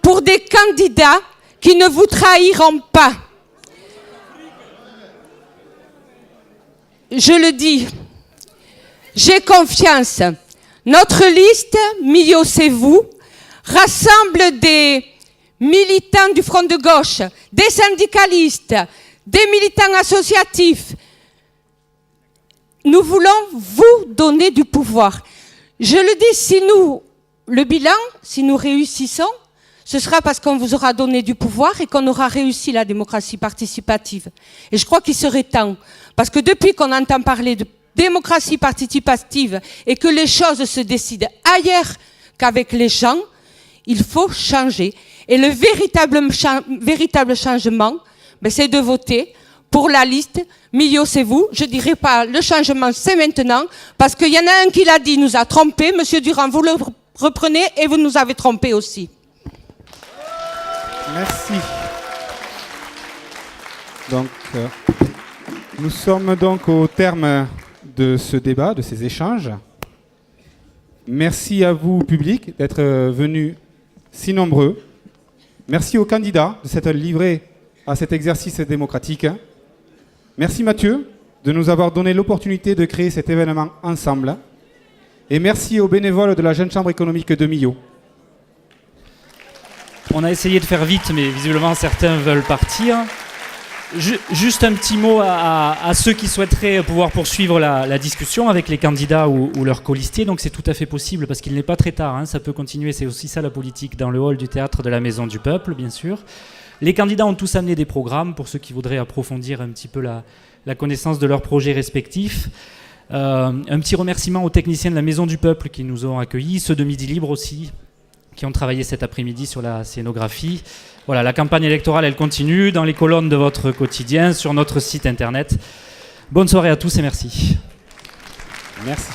pour des candidats qui ne vous trahiront pas. Je le dis, j'ai confiance. Notre liste, Millau c'est vous, rassemble des militants du Front de gauche, des syndicalistes, des militants associatifs. Nous voulons vous donner du pouvoir. Je le dis, le bilan, si nous réussissons, ce sera parce qu'on vous aura donné du pouvoir et qu'on aura réussi la démocratie participative. Et je crois qu'il serait temps, parce que depuis qu'on entend parler de démocratie participative et que les choses se décident ailleurs qu'avec les gens, il faut changer. Et le véritable changement, c'est de voter pour la liste Millau c'est vous. Je ne dirais pas le changement c'est maintenant, parce qu'il y en a un qui l'a dit, nous a trompés. Monsieur Durand, vous le reprenez et vous nous avez trompés aussi. Merci. Donc, nous sommes donc au terme de ce débat, de ces échanges. Merci à vous, public, d'être venus si nombreux. Merci aux candidats de s'être livrés à cet exercice démocratique. Merci Mathieu de nous avoir donné l'opportunité de créer cet événement ensemble. Et merci aux bénévoles de la Jeune Chambre économique de Millau. On a essayé de faire vite, mais visiblement certains veulent partir. Juste un petit mot à ceux qui souhaiteraient pouvoir poursuivre la discussion avec les candidats ou leurs colistiers. Donc c'est tout à fait possible parce qu'il n'est pas très tard, hein, ça peut continuer, c'est aussi ça la politique, dans le hall du théâtre de la Maison du Peuple, bien sûr. Les candidats ont tous amené des programmes pour ceux qui voudraient approfondir un petit peu la connaissance de leurs projets respectifs. Un petit remerciement aux techniciens de la Maison du Peuple qui nous ont accueillis, ceux de Midi Libre aussi, qui ont travaillé cet après-midi sur la scénographie. Voilà, la campagne électorale, elle continue dans les colonnes de votre quotidien, sur notre site internet. Bonne soirée à tous et merci. Merci.